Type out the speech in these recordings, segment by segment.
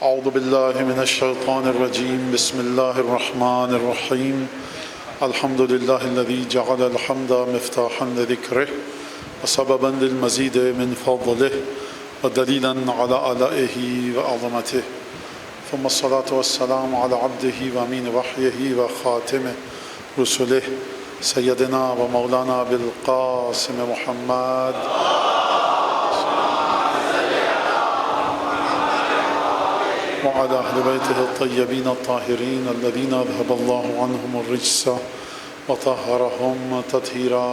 اعوذ باللہ من الشیطان الرجیم بسم اللہ الرحمن الرحیم الحمد للہ الذی جعل الحمد مفتاحا لذکرہ وسببا للمزید من فضلہ ودلیلا علی آلائہ وعظمتہ ثم الصلاة والسلام علی عبدہ وامین وحیہ وخاتم رسلہ سیدنا و مولانا بالقاسم محمد وعلى أهل بيته الطيبين الطاهرين الذين أذهب الله عنهم الرجس وطهرهم تطهيرا.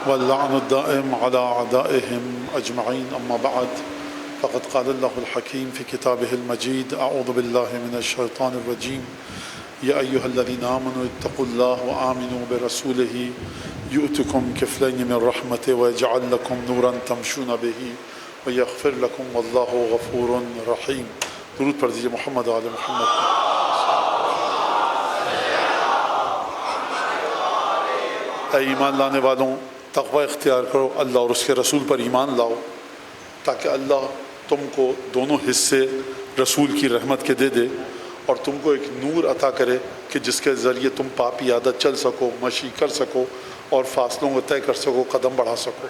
واللعن الدائم على أعدائهم أجمعين. أما بعد فقد قال الله الحكيم في كتابه المجيد أعوذ بالله من الشيطان الرجيم يا أيها الذين آمنوا اتقوا الله وآمنوا برسوله يؤتكم كفلين من رحمته ويجعل لكم نورا تمشون به ويغفر لكم والله غفور رحيم. درود پر دیجئے محمد آل محمد. اے ایمان لانے والوں، تقوی اختیار کرو، اللہ اور اس کے رسول پر ایمان لاؤ تاکہ اللہ تم کو دونوں حصے رسول کی رحمت کے دے دے اور تم کو ایک نور عطا کرے کہ جس کے ذریعے تم پاپی عادت چل سکو، مشی کر سکو اور فاصلوں کو طے کر سکو، قدم بڑھا سکو.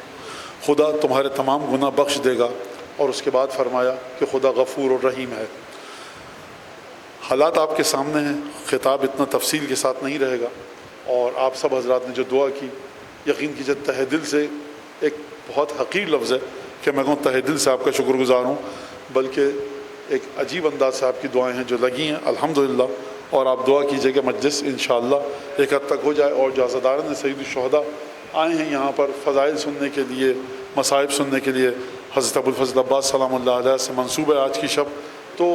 خدا تمہارے تمام گناہ بخش دے گا. اور اس کے بعد فرمایا کہ خدا غفور اور رحیم ہے. حالات آپ کے سامنے ہیں، خطاب اتنا تفصیل کے ساتھ نہیں رہے گا، اور آپ سب حضرات نے جو دعا کی یقین کیجیے تہ دل سے، ایک بہت حقیر لفظ ہے کہ میں کہوں تہ دل سے آپ کا شکر گزار ہوں، بلکہ ایک عجیب انداز سے آپ کی دعائیں ہیں جو لگی ہیں الحمدللہ. اور آپ دعا کیجئے کہ مجلس انشاءاللہ ایک حد تک ہو جائے اور جو عزاداران سید الشہداء آئے ہیں یہاں پر فضائل سننے کے لیے، مصائب سننے کے لیے، حضرت ابوالفضل عباس سلام اللہ علیہ سے منسوب ہے آج کی شب، تو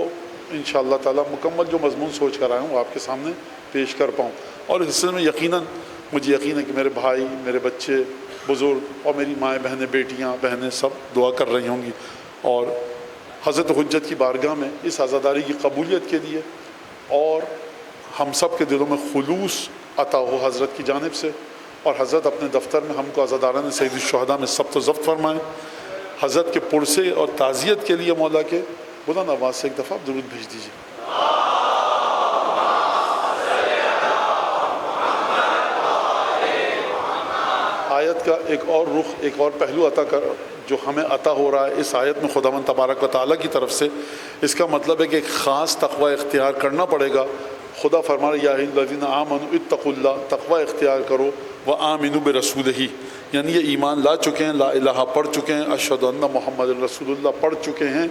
انشاءاللہ تعالی مکمل جو مضمون سوچ کر آئے ہوں وہ آپ کے سامنے پیش کر پاؤں. اور اس سلسلے میں یقیناً مجھے یقین ہے کہ میرے بھائی، میرے بچے، بزرگ اور میری مائیں بہنیں، بیٹیاں بہنیں سب دعا کر رہی ہوں گی، اور حضرت حجت کی بارگاہ میں اس عزاداری کی قبولیت کے لیے اور ہم سب کے دلوں میں خلوص عطا ہو حضرت کی جانب سے، اور حضرت اپنے دفتر میں ہم کو عزاداران سید الشہداء میں ثبت و ضبط فرمائیں. حضرت کے پرسے اور تعزیت کے لیے مولا کے بلند آواز سے ایک دفعہ درود بھیج دیجیے. آیت کا ایک اور رخ، ایک اور پہلو عطا کر جو ہمیں عطا ہو رہا ہے اس آیت میں خداوند تبارک و تعالیٰ کی طرف سے، اس کا مطلب ہے کہ ایک خاص تقوی اختیار کرنا پڑے گا. خدا فرما رہا ہے یا ایھا الذین آمنوا اتقوا اللہ، تقوی اختیار کرو، وآمنوا برسولہ، یعنی یہ ایمان لا چکے ہیں، لا الہ پڑھ چکے ہیں، اشہد ان محمد رسول اللہ پڑھ چکے ہیں،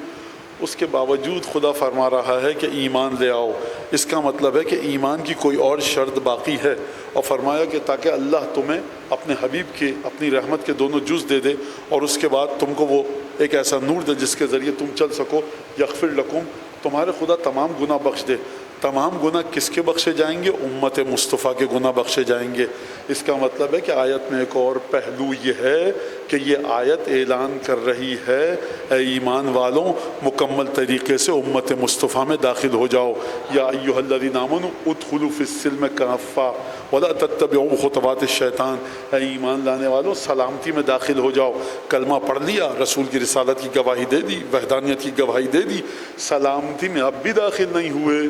اس کے باوجود خدا فرما رہا ہے کہ ایمان لے آؤ. اس کا مطلب ہے کہ ایمان کی کوئی اور شرط باقی ہے، اور فرمایا کہ تاکہ اللہ تمہیں اپنے حبیب کے، اپنی رحمت کے دونوں جز دے دے، اور اس کے بعد تم کو وہ ایک ایسا نور دے جس کے ذریعے تم چل سکو. یغفر لکم، تمہارے خدا تمام گناہ بخش دے. تمام گناہ کس کے بخشے جائیں گے؟ امت مصطفیٰ کے گناہ بخشے جائیں گے. اس کا مطلب ہے کہ آیت میں ایک اور پہلو یہ ہے کہ یہ آیت اعلان کر رہی ہے اے ایمان والوں، مکمل طریقے سے امت مصطفیٰ میں داخل ہو جاؤ. یا ایھا الذین آمنوا ادخلوا فی السلم کافہ ولا تتبعوا خطوات الشیطان، اے ایمان لانے والوں سلامتی میں داخل ہو جاؤ. کلمہ پڑھ لیا، رسول کی رسالت کی گواہی دے دی، وحدانیت کی گواہی دے دی، سلامتی میں اب بھی داخل نہیں ہوئے.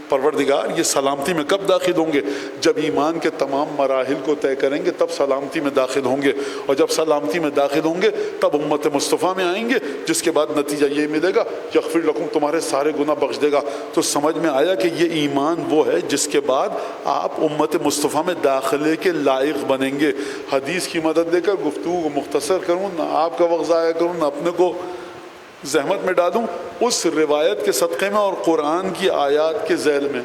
پروردگار یہ سلامتی میں کب داخل ہوں گے؟ جب ایمان کے تمام مراحل کو طے کریں گے تب سلامتی میں داخل ہوں گے، اور جب سلامتی میں داخل ہوں گے تب امت مصطفیٰ میں آئیں گے، جس کے بعد نتیجہ یہ ملے گا یغفر لکم، تمہارے سارے گناہ بخش دے گا. تو سمجھ میں آیا کہ یہ ایمان وہ ہے جس کے بعد آپ امت مصطفیٰ میں داخلے کے لائق بنیں گے. حدیث کی مدد لے کر گفتگو کو مختصر کروں، نہ آپ کا وقت ضائع کروں، نہ اپنے کو زحمت میں ڈالوں. اس روایت کے صدقے میں اور قرآن کی آیات کے ذیل میں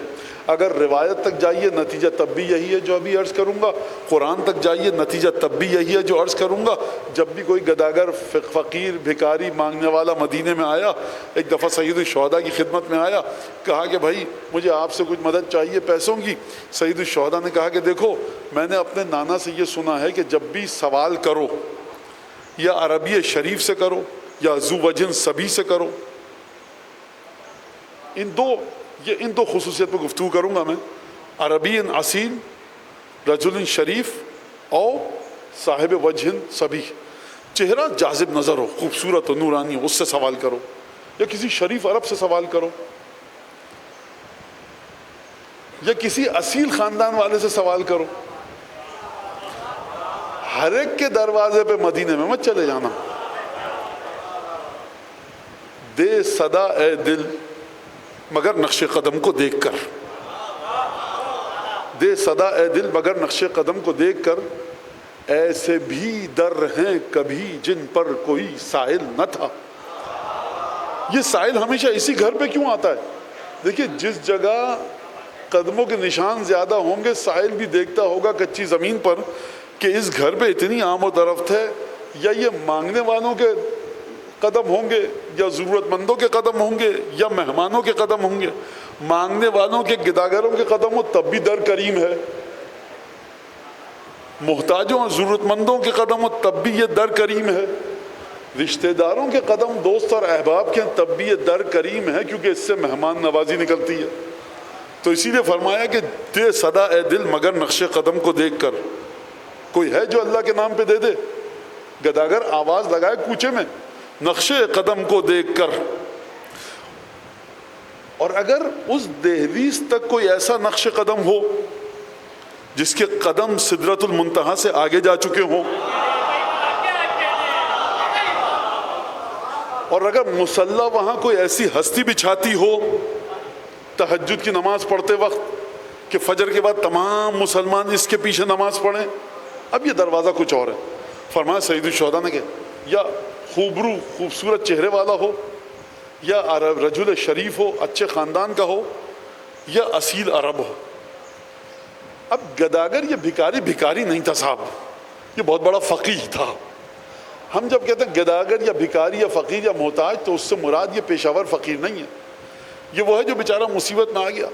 اگر روایت تک جائیے نتیجہ تب بھی یہی ہے جو ابھی عرض کروں گا، قرآن تک جائیے نتیجہ تب بھی یہی ہے جو عرض کروں گا. جب بھی کوئی گداگر، فقیر، بھکاری مانگنے والا مدینے میں آیا، ایک دفعہ سید الشہداء کی خدمت میں آیا، کہا کہ بھائی مجھے آپ سے کچھ مدد چاہیے پیسوں کی. سید الشہداء نے کہا کہ دیکھو میں نے اپنے نانا سے یہ سنا ہے کہ جب بھی سوال کرو یا عربی شریف سے کرو یا ذو وجن سبھی سے کرو. ان دو خصوصیت پہ گفتگو کروں گا میں. عربی اصیل، رجل شریف، اور صاحب وجہ سبھی. چہرہ جاذب نظر ہو، خوبصورت ہو، نورانی ہو، اس سے سوال کرو، یا کسی شریف عرب سے سوال کرو، یا کسی اصیل خاندان والے سے سوال کرو. ہر ایک کے دروازے پہ مدینے میں مت چلے جانا. دے صدا اے دل مگر نقش قدم کو دیکھ کر. دے صدا اے دل مگر نقش قدم کو دیکھ کر. ایسے بھی در ہیں کبھی جن پر کوئی سائل نہ تھا. یہ سائل ہمیشہ اسی گھر پہ کیوں آتا ہے؟ دیکھیے جس جگہ قدموں کے نشان زیادہ ہوں گے، سائل بھی دیکھتا ہوگا کچی زمین پر کہ اس گھر پہ اتنی آم و درخت ہے، یا یہ مانگنے والوں کے قدم ہوں گے، یا ضرورت مندوں کے قدم ہوں گے، یا مہمانوں کے قدم ہوں گے. مانگنے والوں کے گداگروں کے قدم ہو تب بھی در کریم ہے، محتاجوں اور ضرورت مندوں کے قدم ہو تب بھی یہ در کریم ہے، رشتہ داروں کے قدم دوست اور احباب کے ہیں تب بھی یہ در کریم ہے، کیونکہ اس سے مہمان نوازی نکلتی ہے. تو اسی لیے فرمایا کہ دے صدا اے دل مگر نقش قدم کو دیکھ کر. کوئی ہے جو اللہ کے نام پہ دے دے؟ گداگر آواز لگائے کوچے میں، نقش قدم کو دیکھ کر. اور اگر اس دہلیز تک کوئی ایسا نقش قدم ہو جس کے قدم سدرۃ المنتہا سے آگے جا چکے ہوں، اور اگر مصلی وہاں کوئی ایسی ہستی بچھاتی ہو تہجد کی نماز پڑھتے وقت کہ فجر کے بعد تمام مسلمان اس کے پیچھے نماز پڑھیں، اب یہ دروازہ کچھ اور ہے. فرمایا سید الشہداء نے کہ یا خوبصورت چہرے والا ہو، یا رجل شریف ہو، اچھے خاندان کا ہو، یا اصیل عرب ہو. اب گداگر یہ بھکاری نہیں تھا صاحب، یہ بہت بڑا فقیہ تھا. ہم جب کہتے ہیں گداگر یا بھکاری یا فقیر یا محتاج تو اس سے مراد یہ پیشاور فقیر نہیں ہے. یہ وہ ہے جو بیچارہ مصیبت میں آ گیا.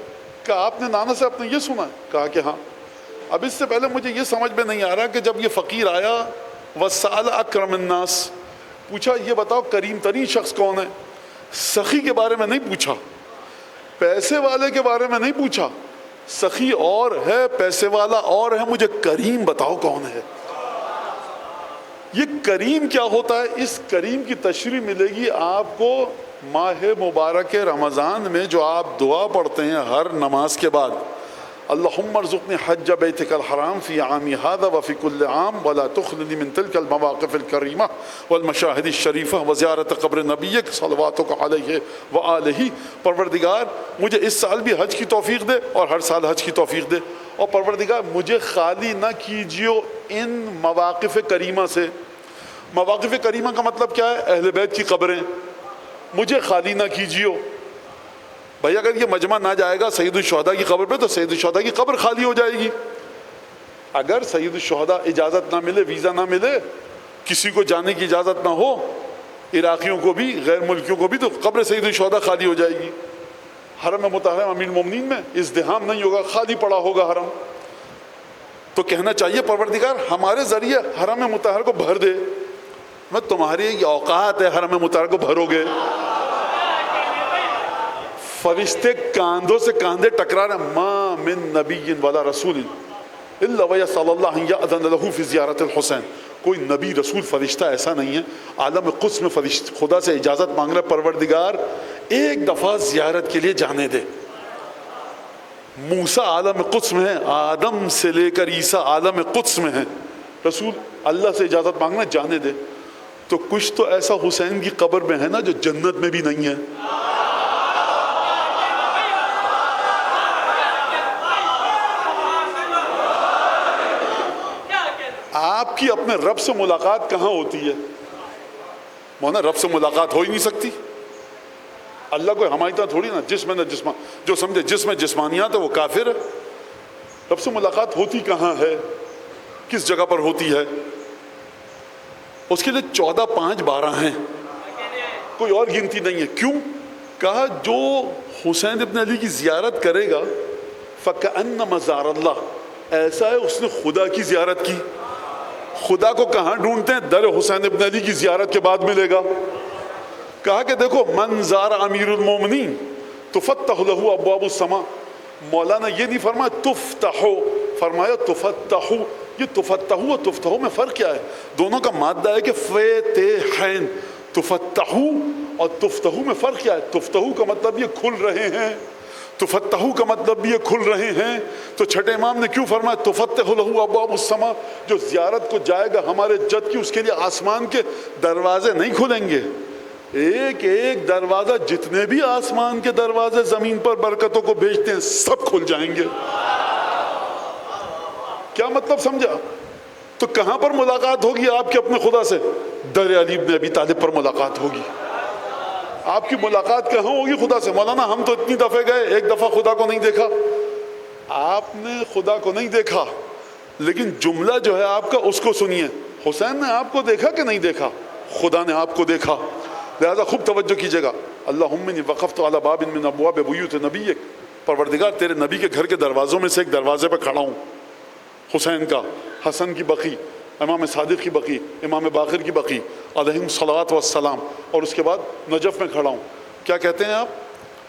کہا آپ نے نانا صاحب نے یہ سنا ہے؟ کہا کہ ہاں. اب اس سے پہلے مجھے یہ سمجھ میں نہیں آ رہا کہ جب یہ فقیر آیا وَسَأَلَ أَكْرَمَ النَّاسِ، پوچھا یہ بتاؤ کریم ترین شخص کون ہے؟ سخی کے بارے میں نہیں پوچھا، پیسے والے کے بارے میں نہیں پوچھا. سخی اور ہے، پیسے والا اور ہے، مجھے کریم بتاؤ کون ہے. یہ کریم کیا ہوتا ہے؟ اس کریم کی تشریح ملے گی آپ کو ماہ مبارک رمضان میں، جو آپ دعا پڑھتے ہیں ہر نماز کے بعد، اللہم ارزقنی حج بیتک الحرام فی عامی ھذا وفی کل عام ولا تخلنی من تلک المواقف الکریمہ والمشاہد الشریفہ وزیارت قبر نبیک صلواتک علیہ وآلہ. پروردگار مجھے اس سال بھی حج کی توفیق دے اور ہر سال حج کی توفیق دے، اور پروردگار مجھے خالی نہ کیجیو ان مواقف کریمہ سے. مواقف کریمہ کا مطلب کیا ہے؟ اہل بیت کی قبریں. مجھے خالی نہ کیجیو. بھائی اگر یہ مجمع نہ جائے گا سید الشہداء کی قبر پہ تو سید الشہداء کی قبر خالی ہو جائے گی. اگر سید الشہداء اجازت نہ ملے، ویزا نہ ملے، کسی کو جانے کی اجازت نہ ہو، عراقیوں کو بھی غیر ملکیوں کو بھی، تو قبر سید الشہداء خالی ہو جائے گی. حرم مطہرہ امیر المومنین میں ازدحام نہیں ہوگا، خالی پڑا ہوگا حرم. تو کہنا چاہیے پروردگار ہمارے ذریعے حرم مطہر کو بھر دے. میں تمہاری یہ اوقات ہے حرم مطہر کو بھرو گے. فرشتے کاندھوں سے کاندھے ٹکرا رہے ہیں. ما من نبی ولا رسول الا ویسأل اللہ ان یأذن لہ فی زیارت الحسین. کوئی نبی رسول فرشتہ ایسا نہیں ہے عالم قدس میں خدا سے اجازت مانگ رہا ہے، پروردگار ایک دفعہ زیارت کے لیے جانے دے. موسیٰ عالم قدس میں ہے، آدم سے لے کر عیسیٰ عالم قدس میں ہے، رسول اللہ سے اجازت مانگنا جانے دے. تو کچھ تو ایسا حسین کی قبر میں ہے نا جو جنت میں بھی نہیں ہے. آپ کی اپنے رب سے ملاقات کہاں ہوتی ہے؟ مولانا رب سے ملاقات ہو ہی نہیں سکتی. اللہ کوئی ہماری طرح تھوڑی نا جسم نہ جسم، جو سمجھے جسم جسمانیات ہے وہ کافر ہے. رب سے ملاقات ہوتی کہاں ہے؟ کس جگہ پر ہوتی ہے؟ اس کے لیے 14 5 12 ہیں، کوئی اور گنتی نہیں ہے. کیوں؟ کہا جو حسین ابن علی کی زیارت کرے گا فَكَأَنَّمَا زَارَ اللَّهَ، ایسا ہے اس نے خدا کی زیارت کی. خدا کو کہاں ڈھونڈتے ہیں؟ در حسین ابن علی کی زیارت کے بعد ملے گا. کہا کہ دیکھو من زار امیر المومنین تفتح له ابواب السماء. مولانا یہ نہیں فرمایا تفتحو، فرمایا تفتحو. یہ تفتحو اور تفتحو میں فرق کیا ہے؟ دونوں کا مادہ ہے کہ فتحین. تفتحو اور تفتحو میں فرق کیا ہے؟ تفتحو کا مطلب یہ کھل رہے ہیں، تفتحو کا مطلب یہ کھل رہے ہیں. تو چھٹے امام نے کیوں فرمایا تفتح له ابواب السماء؟ جو زیارت کو جائے گا ہمارے جد کی، اس کے لیے آسمان کے دروازے نہیں کھلیں گے. ایک ایک دروازہ، جتنے بھی آسمان کے دروازے زمین پر برکتوں کو بھیجتے ہیں، سب کھل جائیں گے. کیا مطلب سمجھا؟ تو کہاں پر ملاقات ہوگی آپ کے اپنے خدا سے؟ در علی ابن ابی طالب پر ملاقات ہوگی. آپ کی ملاقات کہاں ہوگی خدا سے؟ مولانا ہم تو اتنی دفعہ گئے، ایک دفعہ خدا کو نہیں دیکھا. آپ نے خدا کو نہیں دیکھا، لیکن جملہ جو ہے آپ کا اس کو سنیے. حسین نے آپ کو دیکھا کہ نہیں دیکھا؟ خدا نے آپ کو دیکھا. لہذا خوب توجہ کیجئے گا. اللہم انی وقفت علی باب من ابواب بیوت نبیک. پروردگار تیرے نبی کے گھر کے دروازوں میں سے ایک دروازے پہ کھڑا ہوں. حسین کا، حسن کی بقی، امام صادق کی بقی، امام باقر کی بقی علیہم الصلاۃ والسلام، اور اس کے بعد نجف میں کھڑا ہوں. کیا کہتے ہیں آپ؟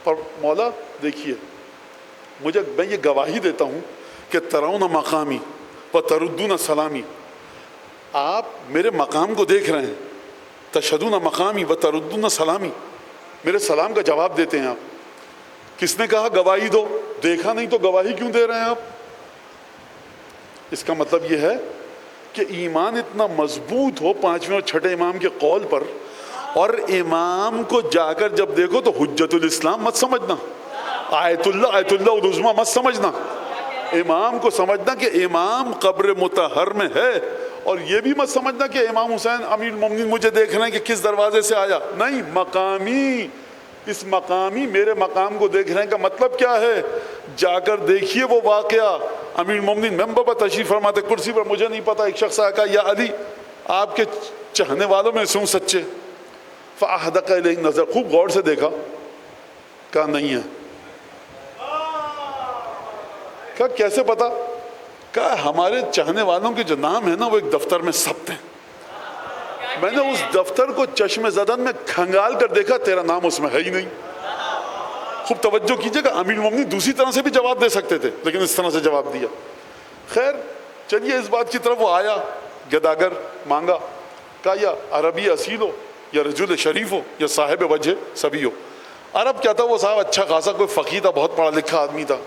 پر مولا دیکھیے، میں یہ گواہی دیتا ہوں کہ ترون مقامی و تردون سلامی. آپ میرے مقام کو دیکھ رہے ہیں. تشہدون مقامی و تردون سلامی، میرے سلام کا جواب دیتے ہیں آپ. کس نے کہا گواہی دو؟ دیکھا نہیں تو گواہی کیوں دے رہے ہیں آپ؟ اس کا مطلب یہ ہے کہ ایمان اتنا مضبوط ہو پانچویں اور چھٹے امام کے قول پر، اور امام کو جا کر جب دیکھو تو حجت الاسلام مت سمجھنا، آیت اللہ العظمیٰ مت سمجھنا. امام کو سمجھنا کہ امام قبر مطہر میں ہے، اور یہ بھی مت سمجھنا کہ امام حسین امیر المومنین مجھے دیکھ رہے ہیں کہ کس دروازے سے آیا. نہیں، مقامی، اس مقامی میرے مقام کو دیکھ رہے ہیں کا مطلب کیا ہے؟ جا کر دیکھیے وہ واقعہ. امیر المومنین ممبر پر تشریف فرماتے، کرسی پر، مجھے نہیں پتا، ایک شخص آیا کہا یا علی آپ کے چاہنے والوں میں سے ہوں سچے؟ فاحدق الیہ نظر، خوب غور سے دیکھا، کہا نہیں ہے. کہا کیسے پتا؟ کہا ہمارے چاہنے والوں کے جو نام ہے نا وہ ایک دفتر میں ثبت ہیں. میں نے اس دفتر کو چشم زدن میں کھنگال کر دیکھا، تیرا نام اس میں ہے ہی نہیں. خوب توجہ کیجئے گا. امیر المومنین دوسری طرح سے بھی جواب دے سکتے تھے، لیکن اس طرح سے جواب دیا. خیر چلیے اس بات کی طرف. وہ آیا، گداگر مانگا، کہا یا عربی اصیل ہو، یا رجل شریف ہو، یا صاحب وجہ سبھی ہو. عرب کیا تھا وہ صاحب؟ اچھا خاصا کوئی فقیہ تھا، بہت پڑھا لکھا آدمی تھا.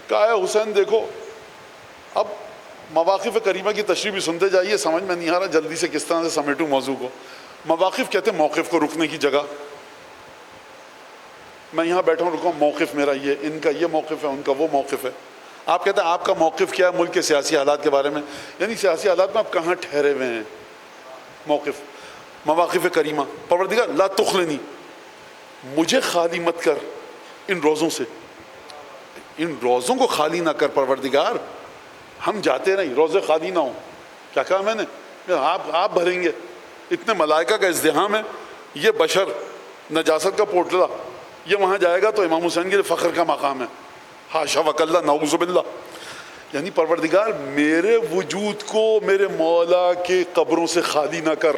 کہا ہے حسین دیکھو، اب مواقف کریمہ کی تشریح بھی سنتے جائیے، سمجھ میں نہیں آ رہا جلدی سے کس طرح سے سمیٹوں موضوع کو. مواقف کہتے ہیں موقف کو رکنے کی جگہ. میں یہاں بیٹھا ہوں، رکا، موقف میرا یہ، ان کا یہ موقف ہے، ان کا وہ موقف ہے. آپ کہتے ہیں آپ کا موقف کیا ہے ملک کے سیاسی حالات کے بارے میں؟ یعنی سیاسی حالات میں آپ کہاں ٹھہرے ہوئے ہیں؟ موقف مواقف کریمہ. پروردگار لا تخلنی، مجھے خالی مت کر ان روزوں سے، ان روزوں کو خالی نہ کر پروردگار. ہم جاتے نہیں، روزے خالی نہ ہوں. کیا کہا میں نے؟ آپ بھریں گے. اتنے ملائکہ کا ازدحام ہے، یہ بشر نجاست کا پوٹلا، یہ وہاں جائے گا تو امام حسین کے لیے فخر کا مقام ہے. حاشا وکلا، نعوذ باللہ. یعنی پروردگار میرے وجود کو میرے مولا کے قبروں سے خالی نہ کر.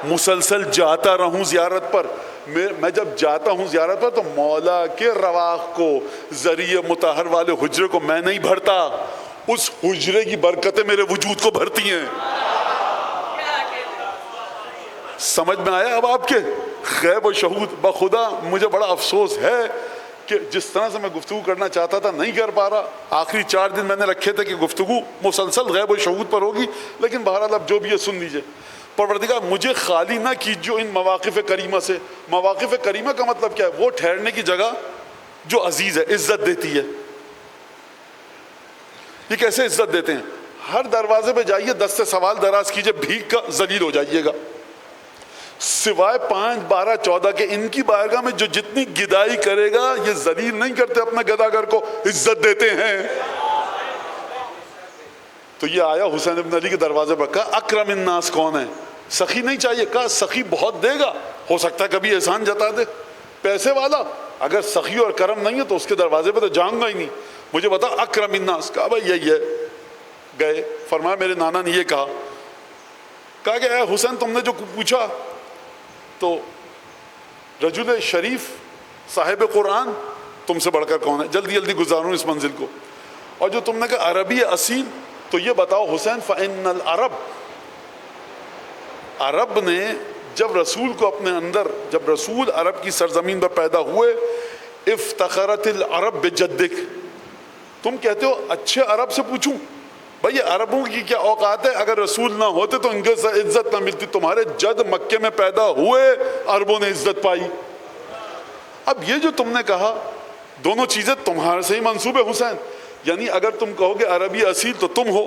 مسلسل جاتا رہوں زیارت پر. میں جب جاتا ہوں زیارت پر تو مولا کے رواق کو، ذریعہ مطہر والے حجرے کو میں نہیں بھرتا، اس حجرے کی برکتیں میرے وجود کو بھرتی ہیں. سمجھ میں آیا اب آپ کے؟ غیب و شہود. بخدا مجھے بڑا افسوس ہے کہ جس طرح سے میں گفتگو کرنا چاہتا تھا نہیں کر پا رہا. آخری 4 دن میں نے رکھے تھے کہ گفتگو مسلسل غیب و شہود پر ہوگی، لیکن بہرحال اب جو بھی ہے سن لیجئے. پروردگار مجھے خالی نہ کیجو ان مواقف کریمہ سے. مواقف کریمہ کا مطلب کیا ہے؟ وہ ٹھہرنے کی جگہ جو عزیز ہے، عزت دیتی ہے. یہ کیسے عزت دیتے ہیں؟ ہر دروازے پہ جائیے، 10 سے سوال دراز کیجئے، بھیک کا ذلیل ہو جائیے گا. سوائے 5، 12، 14 کے ان کی بارگاہ میں جو جتنی گدائی کرے گا، یہ ذلیل نہیں کرتے اپنے گداگر کو، عزت دیتے ہیں. تو یہ آیا حسین ابن علی کے دروازے پر، کہا اکرم الناس کون ہے؟ سخی نہیں چاہیے. کہا سخی بہت دے گا، ہو سکتا ہے کبھی احسان جتا دے. پیسے والا اگر سخی اور کرم نہیں ہے تو اس کے دروازے پہ تو جاؤں گا ہی نہیں. مجھے بتا اکرم الناس. کہا بھائی یہی ہے. گئے، فرمایا میرے نانا نے یہ کہا. کہا کہ اے حسین تم نے جو پوچھا تو رجل شریف صاحب قرآن تم سے بڑھ کر کون ہے؟ جلدی جلدی گزاروں اس منزل کو. اور جو تم نے کہا عربی اصیل، تو یہ بتاؤ حسین فإن العرب، عرب نے جب رسول کو اپنے اندر، جب رسول عرب کی سرزمین پر پیدا ہوئے، افتخرت العرب بجدک، تم کہتے ہو اچھے عرب سے پوچھوں؟ بھئی یہ عربوں کی کیا اوقات ہے، اگر رسول نہ ہوتے تو ان کے عزت نہ ملتی. تمہارے جد مکے میں پیدا ہوئے عربوں نے عزت پائی. اب یہ جو تم نے کہا دونوں چیزیں تمہارے سے ہی منسوب ہے حسین. یعنی اگر تم کہو گے عربی اصیل تو تم ہو،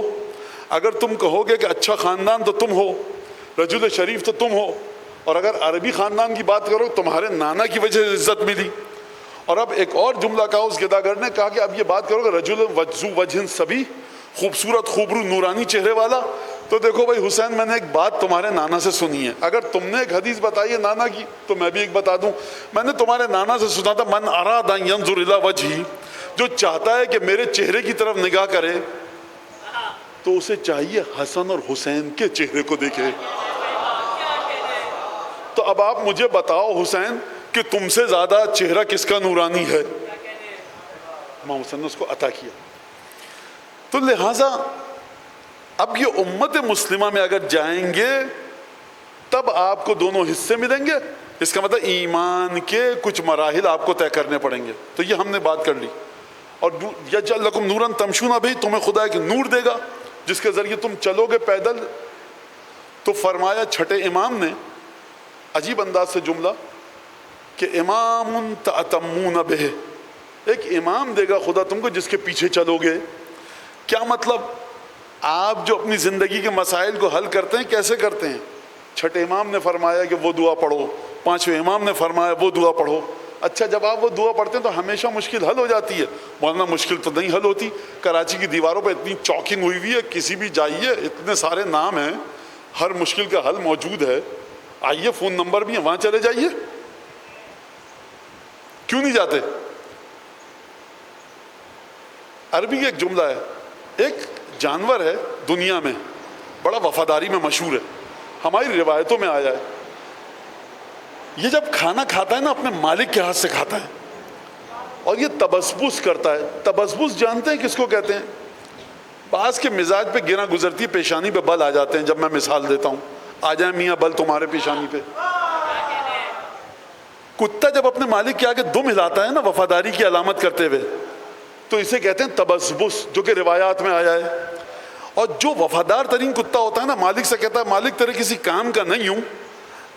اگر تم کہو گے کہ اچھا خاندان تو تم ہو، رجل شریف تو تم ہو، اور اگر عربی خاندان کی بات کرو تمہارے نانا کی وجہ سے عزت ملی. اور اب ایک اور جملہ کہا اس گداگر نے، کہا کہ اب یہ بات کرو کہ رجل ذو وجہ سبی، خوبصورت خوبرو نورانی چہرے والا. تو دیکھو بھائی حسین میں نے ایک بات تمہارے نانا سے سنی ہے، اگر تم نے ایک حدیث بتائی ہے نانا کی تو میں بھی ایک بتا دوں. میں نے تمہارے نانا سے سنا تھا من اراد ان ینظر الی وجہی، جو چاہتا ہے کہ میرے چہرے کی طرف نگاہ کرے تو اسے چاہیے حسن اور حسین کے چہرے کو دیکھے. تو اب آپ مجھے بتاؤ حسین کہ تم سے زیادہ چہرہ کس کا نورانی ہے؟ امام حسین نے اس کو عطا کیا. تو لہٰذا اب یہ امت مسلمہ میں اگر جائیں گے تب آپ کو دونوں حصے ملیں گے. اس کا مطلب ایمان کے کچھ مراحل آپ کو طے کرنے پڑیں گے. تو یہ ہم نے بات کر لی. اور یجعل لکم نورا تمشون بہ، تمہیں خدا ایک نور دے گا جس کے ذریعے تم چلو گے پیدل. تو فرمایا چھٹے امام نے عجیب انداز سے جملہ کہ امام تأتمون بہ، ایک امام دے گا خدا تم کو جس کے پیچھے چلو گے. کیا مطلب؟ آپ جو اپنی زندگی کے مسائل کو حل کرتے ہیں کیسے کرتے ہیں؟ چھٹے امام نے فرمایا کہ وہ دعا پڑھو، پانچویں امام نے فرمایا وہ دعا پڑھو. اچھا جب آپ وہ دعا پڑھتے ہیں تو ہمیشہ مشکل حل ہو جاتی ہے؟ ورنہ مشکل تو نہیں حل ہوتی. کراچی کی دیواروں پہ اتنی چاکنگ ہوئی ہوئی ہے، کسی بھی جائیے اتنے سارے نام ہیں، ہر مشکل کا حل موجود ہے. آئیے فون نمبر بھی ہے، وہاں چلے جائیے. کیوں نہیں جاتے؟ عربی کا ایک جملہ ہے، ایک جانور ہے دنیا میں بڑا وفاداری میں مشہور ہے، ہماری روایتوں میں آیا ہے، یہ جب کھانا کھاتا ہے نا اپنے مالک کے ہاتھ سے کھاتا ہے اور یہ تبسبس کرتا ہے. تبسبس جانتے ہیں کس کو کہتے ہیں؟ بعض کے مزاج پہ گرا گزرتی ہے، پیشانی پہ بل آ جاتے ہیں. جب میں مثال دیتا ہوں، آ جائیں میاں بل تمہارے پیشانی پہ. کتا جب اپنے مالک کے آگے دم ہلاتا ہے نا وفاداری کی علامت کرتے ہوئے تو اسے کہتے ہیں تبسبس، جو کہ روایات میں آیا ہے. اور جو وفادار ترین کتا ہوتا ہے نا مالک سے کہتا ہے مالک تیرے کسی کام کا نہیں ہوں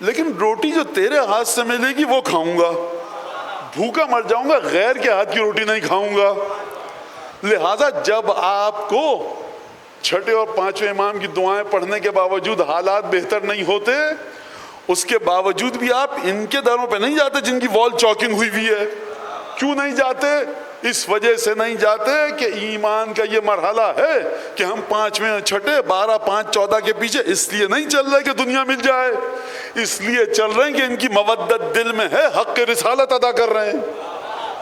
لیکن روٹی جو تیرے ہاتھ سے ملے گی وہ کھاؤں گا، بھوکا مر جاؤں گا، غیر کے ہاتھ کی روٹی نہیں کھاؤں گا. لہٰذا جب آپ کو چھٹے اور پانچویں امام کی دعائیں پڑھنے کے باوجود حالات بہتر نہیں ہوتے، اس کے باوجود بھی آپ ان کے دروں پہ نہیں جاتے جن کی وال چاکنگ ہوئی ہوئی ہے. کیوں نہیں جاتے؟ اس وجہ سے نہیں جاتے کہ ایمان کا یہ مرحلہ ہے کہ ہم پانچویں چھٹے 12 5 14 کے پیچھے اس لیے نہیں چل رہے کہ دنیا مل جائے، اس لیے چل رہے ہیں کہ ان کی مودت دل میں ہے، حق رسالت ادا کر رہے ہیں.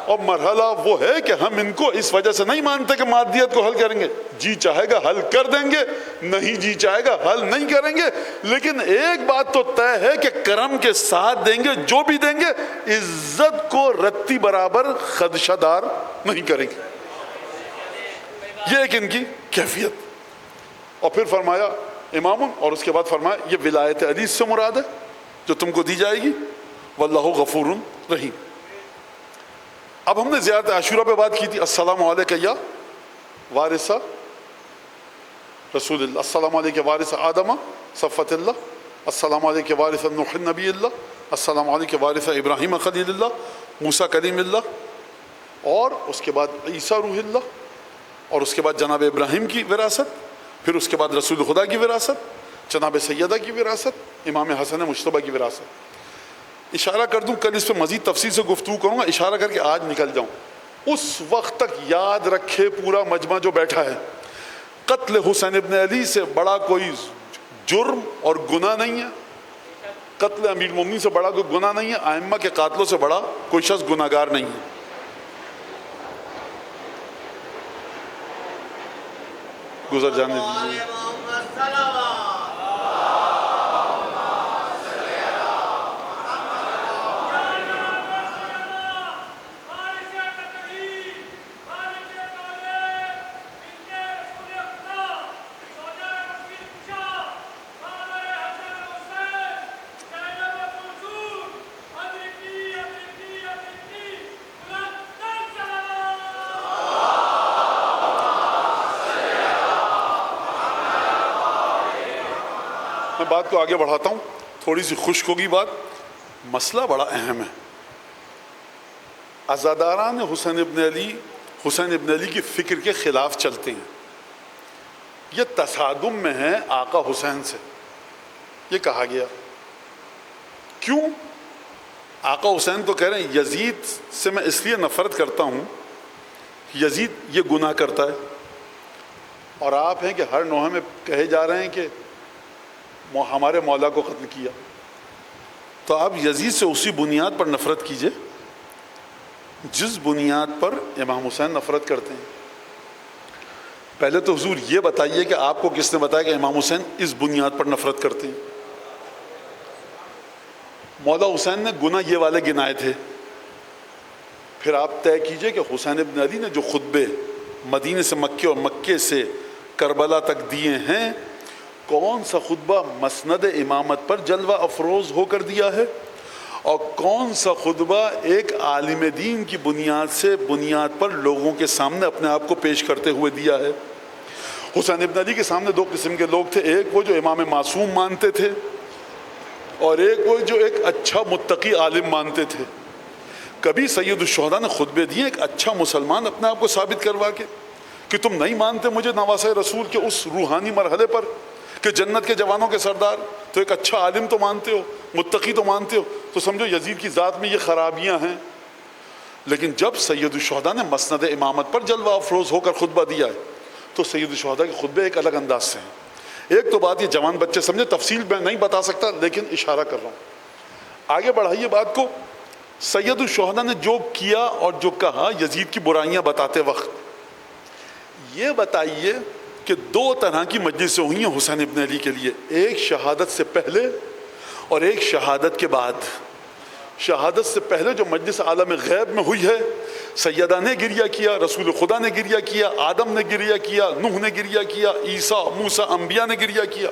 اور مرحلہ وہ ہے کہ ہم ان کو اس وجہ سے نہیں مانتے کہ مادیت کو حل کریں گے. جی چاہے گا حل کر دیں گے، نہیں جی چاہے گا حل نہیں کریں گے. لیکن ایک بات تو طے ہے کہ کرم کے ساتھ دیں گے، جو بھی دیں گے عزت کو رتی برابر خدشہ دار نہیں کریں گے. یہ ایک ان کی کیفیت. اور پھر فرمایا امام، اور اس کے بعد فرمایا یہ ولایت علی سے مراد ہے جو تم کو دی جائے گی، واللہ غفور رحیم. اب ہم نے زیارت عاشورہ پہ بات کی تھی. السلام علیکہ یا وارث رسول اللہ، السلام علیکہ وارث آدم صفت اللہ، السلام علیکہ وارث نوح نبی اللہ، السلام علیکہ وارث ابراہیم خلیل اللہ، موسیٰ کلیم اللہ، اور اس کے بعد عیسیٰ روح اللہ، اور اس کے بعد جناب ابراہیم کی وراثت، پھر اس کے بعد رسول خدا کی وراثت، جناب سیدہ کی وراثت، امام حسن مجتبیٰ کی وراثت. اشارہ کر دوں، کل اس پہ مزید تفصیل سے گفتگو کروں گا، اشارہ کر کے آج نکل جاؤں. اس وقت تک یاد رکھے پورا مجمع جو بیٹھا ہے، قتل حسین ابن علی سے بڑا کوئی جرم اور گناہ نہیں ہے، قتل امیر المومنین سے بڑا کوئی گناہ نہیں ہے، ائمہ کے قاتلوں سے بڑا کوئی شخص گناہ گار نہیں ہے. گزر جانے دیجیے. بات کو آگے بڑھاتا ہوں، تھوڑی سی خشک ہوگی بات، مسئلہ بڑا اہم ہے۔ عزاداران حسین ابن علی کی فکر کے خلاف چلتے ہیں، یہ تصادم میں ہے آقا حسین سے، یہ کہا گیا۔ کیوں؟ آقا حسین تو کہہ رہے ہیں یزید سے میں اس لیے نفرت کرتا ہوں، یزید یہ گناہ کرتا ہے، اور آپ ہیں کہ ہر نوحے میں کہے جا رہے ہیں کہ ہمارے مولا کو قتل کیا، تو آپ یزید سے اسی بنیاد پر نفرت کیجئے جس بنیاد پر امام حسین نفرت کرتے ہیں۔ پہلے تو حضور یہ بتائیے کہ آپ کو کس نے بتایا کہ امام حسین اس بنیاد پر نفرت کرتے ہیں؟ مولا حسین نے گناہ یہ والے گنائے تھے، پھر آپ طے کیجئے کہ حسین ابن علی نے جو خطبے مدینے سے مکے اور مکے سے کربلا تک دیے ہیں، کون سا خطبہ مسند امامت پر جلوہ افروز ہو کر دیا ہے، اور کون سا خطبہ ایک عالم دین کی بنیاد پر لوگوں کے سامنے اپنے آپ کو پیش کرتے ہوئے دیا ہے؟ حسین ابن علی کے سامنے دو قسم کے لوگ تھے، ایک وہ جو امام معصوم مانتے تھے، اور ایک وہ جو ایک اچھا متقی عالم مانتے تھے۔ کبھی سید الشہداء نے خطبے دیے ایک اچھا مسلمان اپنے آپ کو ثابت کروا کے کہ تم نہیں مانتے مجھے نواسۂ رسول کے اس روحانی مرحلے پر کہ جنت کے جوانوں کے سردار، تو ایک اچھا عالم تو مانتے ہو، متقی تو مانتے ہو، تو سمجھو یزید کی ذات میں یہ خرابیاں ہیں۔ لیکن جب سید الشہداء نے مسند امامت پر جلوہ افروز ہو کر خطبہ دیا ہے تو سید الشہداء کے خطبے ایک الگ انداز سے ہیں۔ ایک تو بات یہ جوان بچے سمجھے، تفصیل میں نہیں بتا سکتا لیکن اشارہ کر رہا ہوں، آگے بڑھائیے بات کو۔ سید الشہداء نے جو کیا اور جو کہا یزید کی برائیاں بتاتے وقت، یہ بتائیے کہ دو طرح کی مجلسیں ہوئی ہیں حسین ابن علی کے لیے، ایک شہادت سے پہلے اور ایک شہادت کے بعد۔ شہادت سے پہلے جو مجلس عالم غیب میں ہوئی ہے، سیدہ نے گریہ کیا، رسول خدا نے گریہ کیا، آدم نے گریہ کیا، نوح نے گریہ کیا، عیسیٰ موسیٰ انبیاء نے گریہ کیا،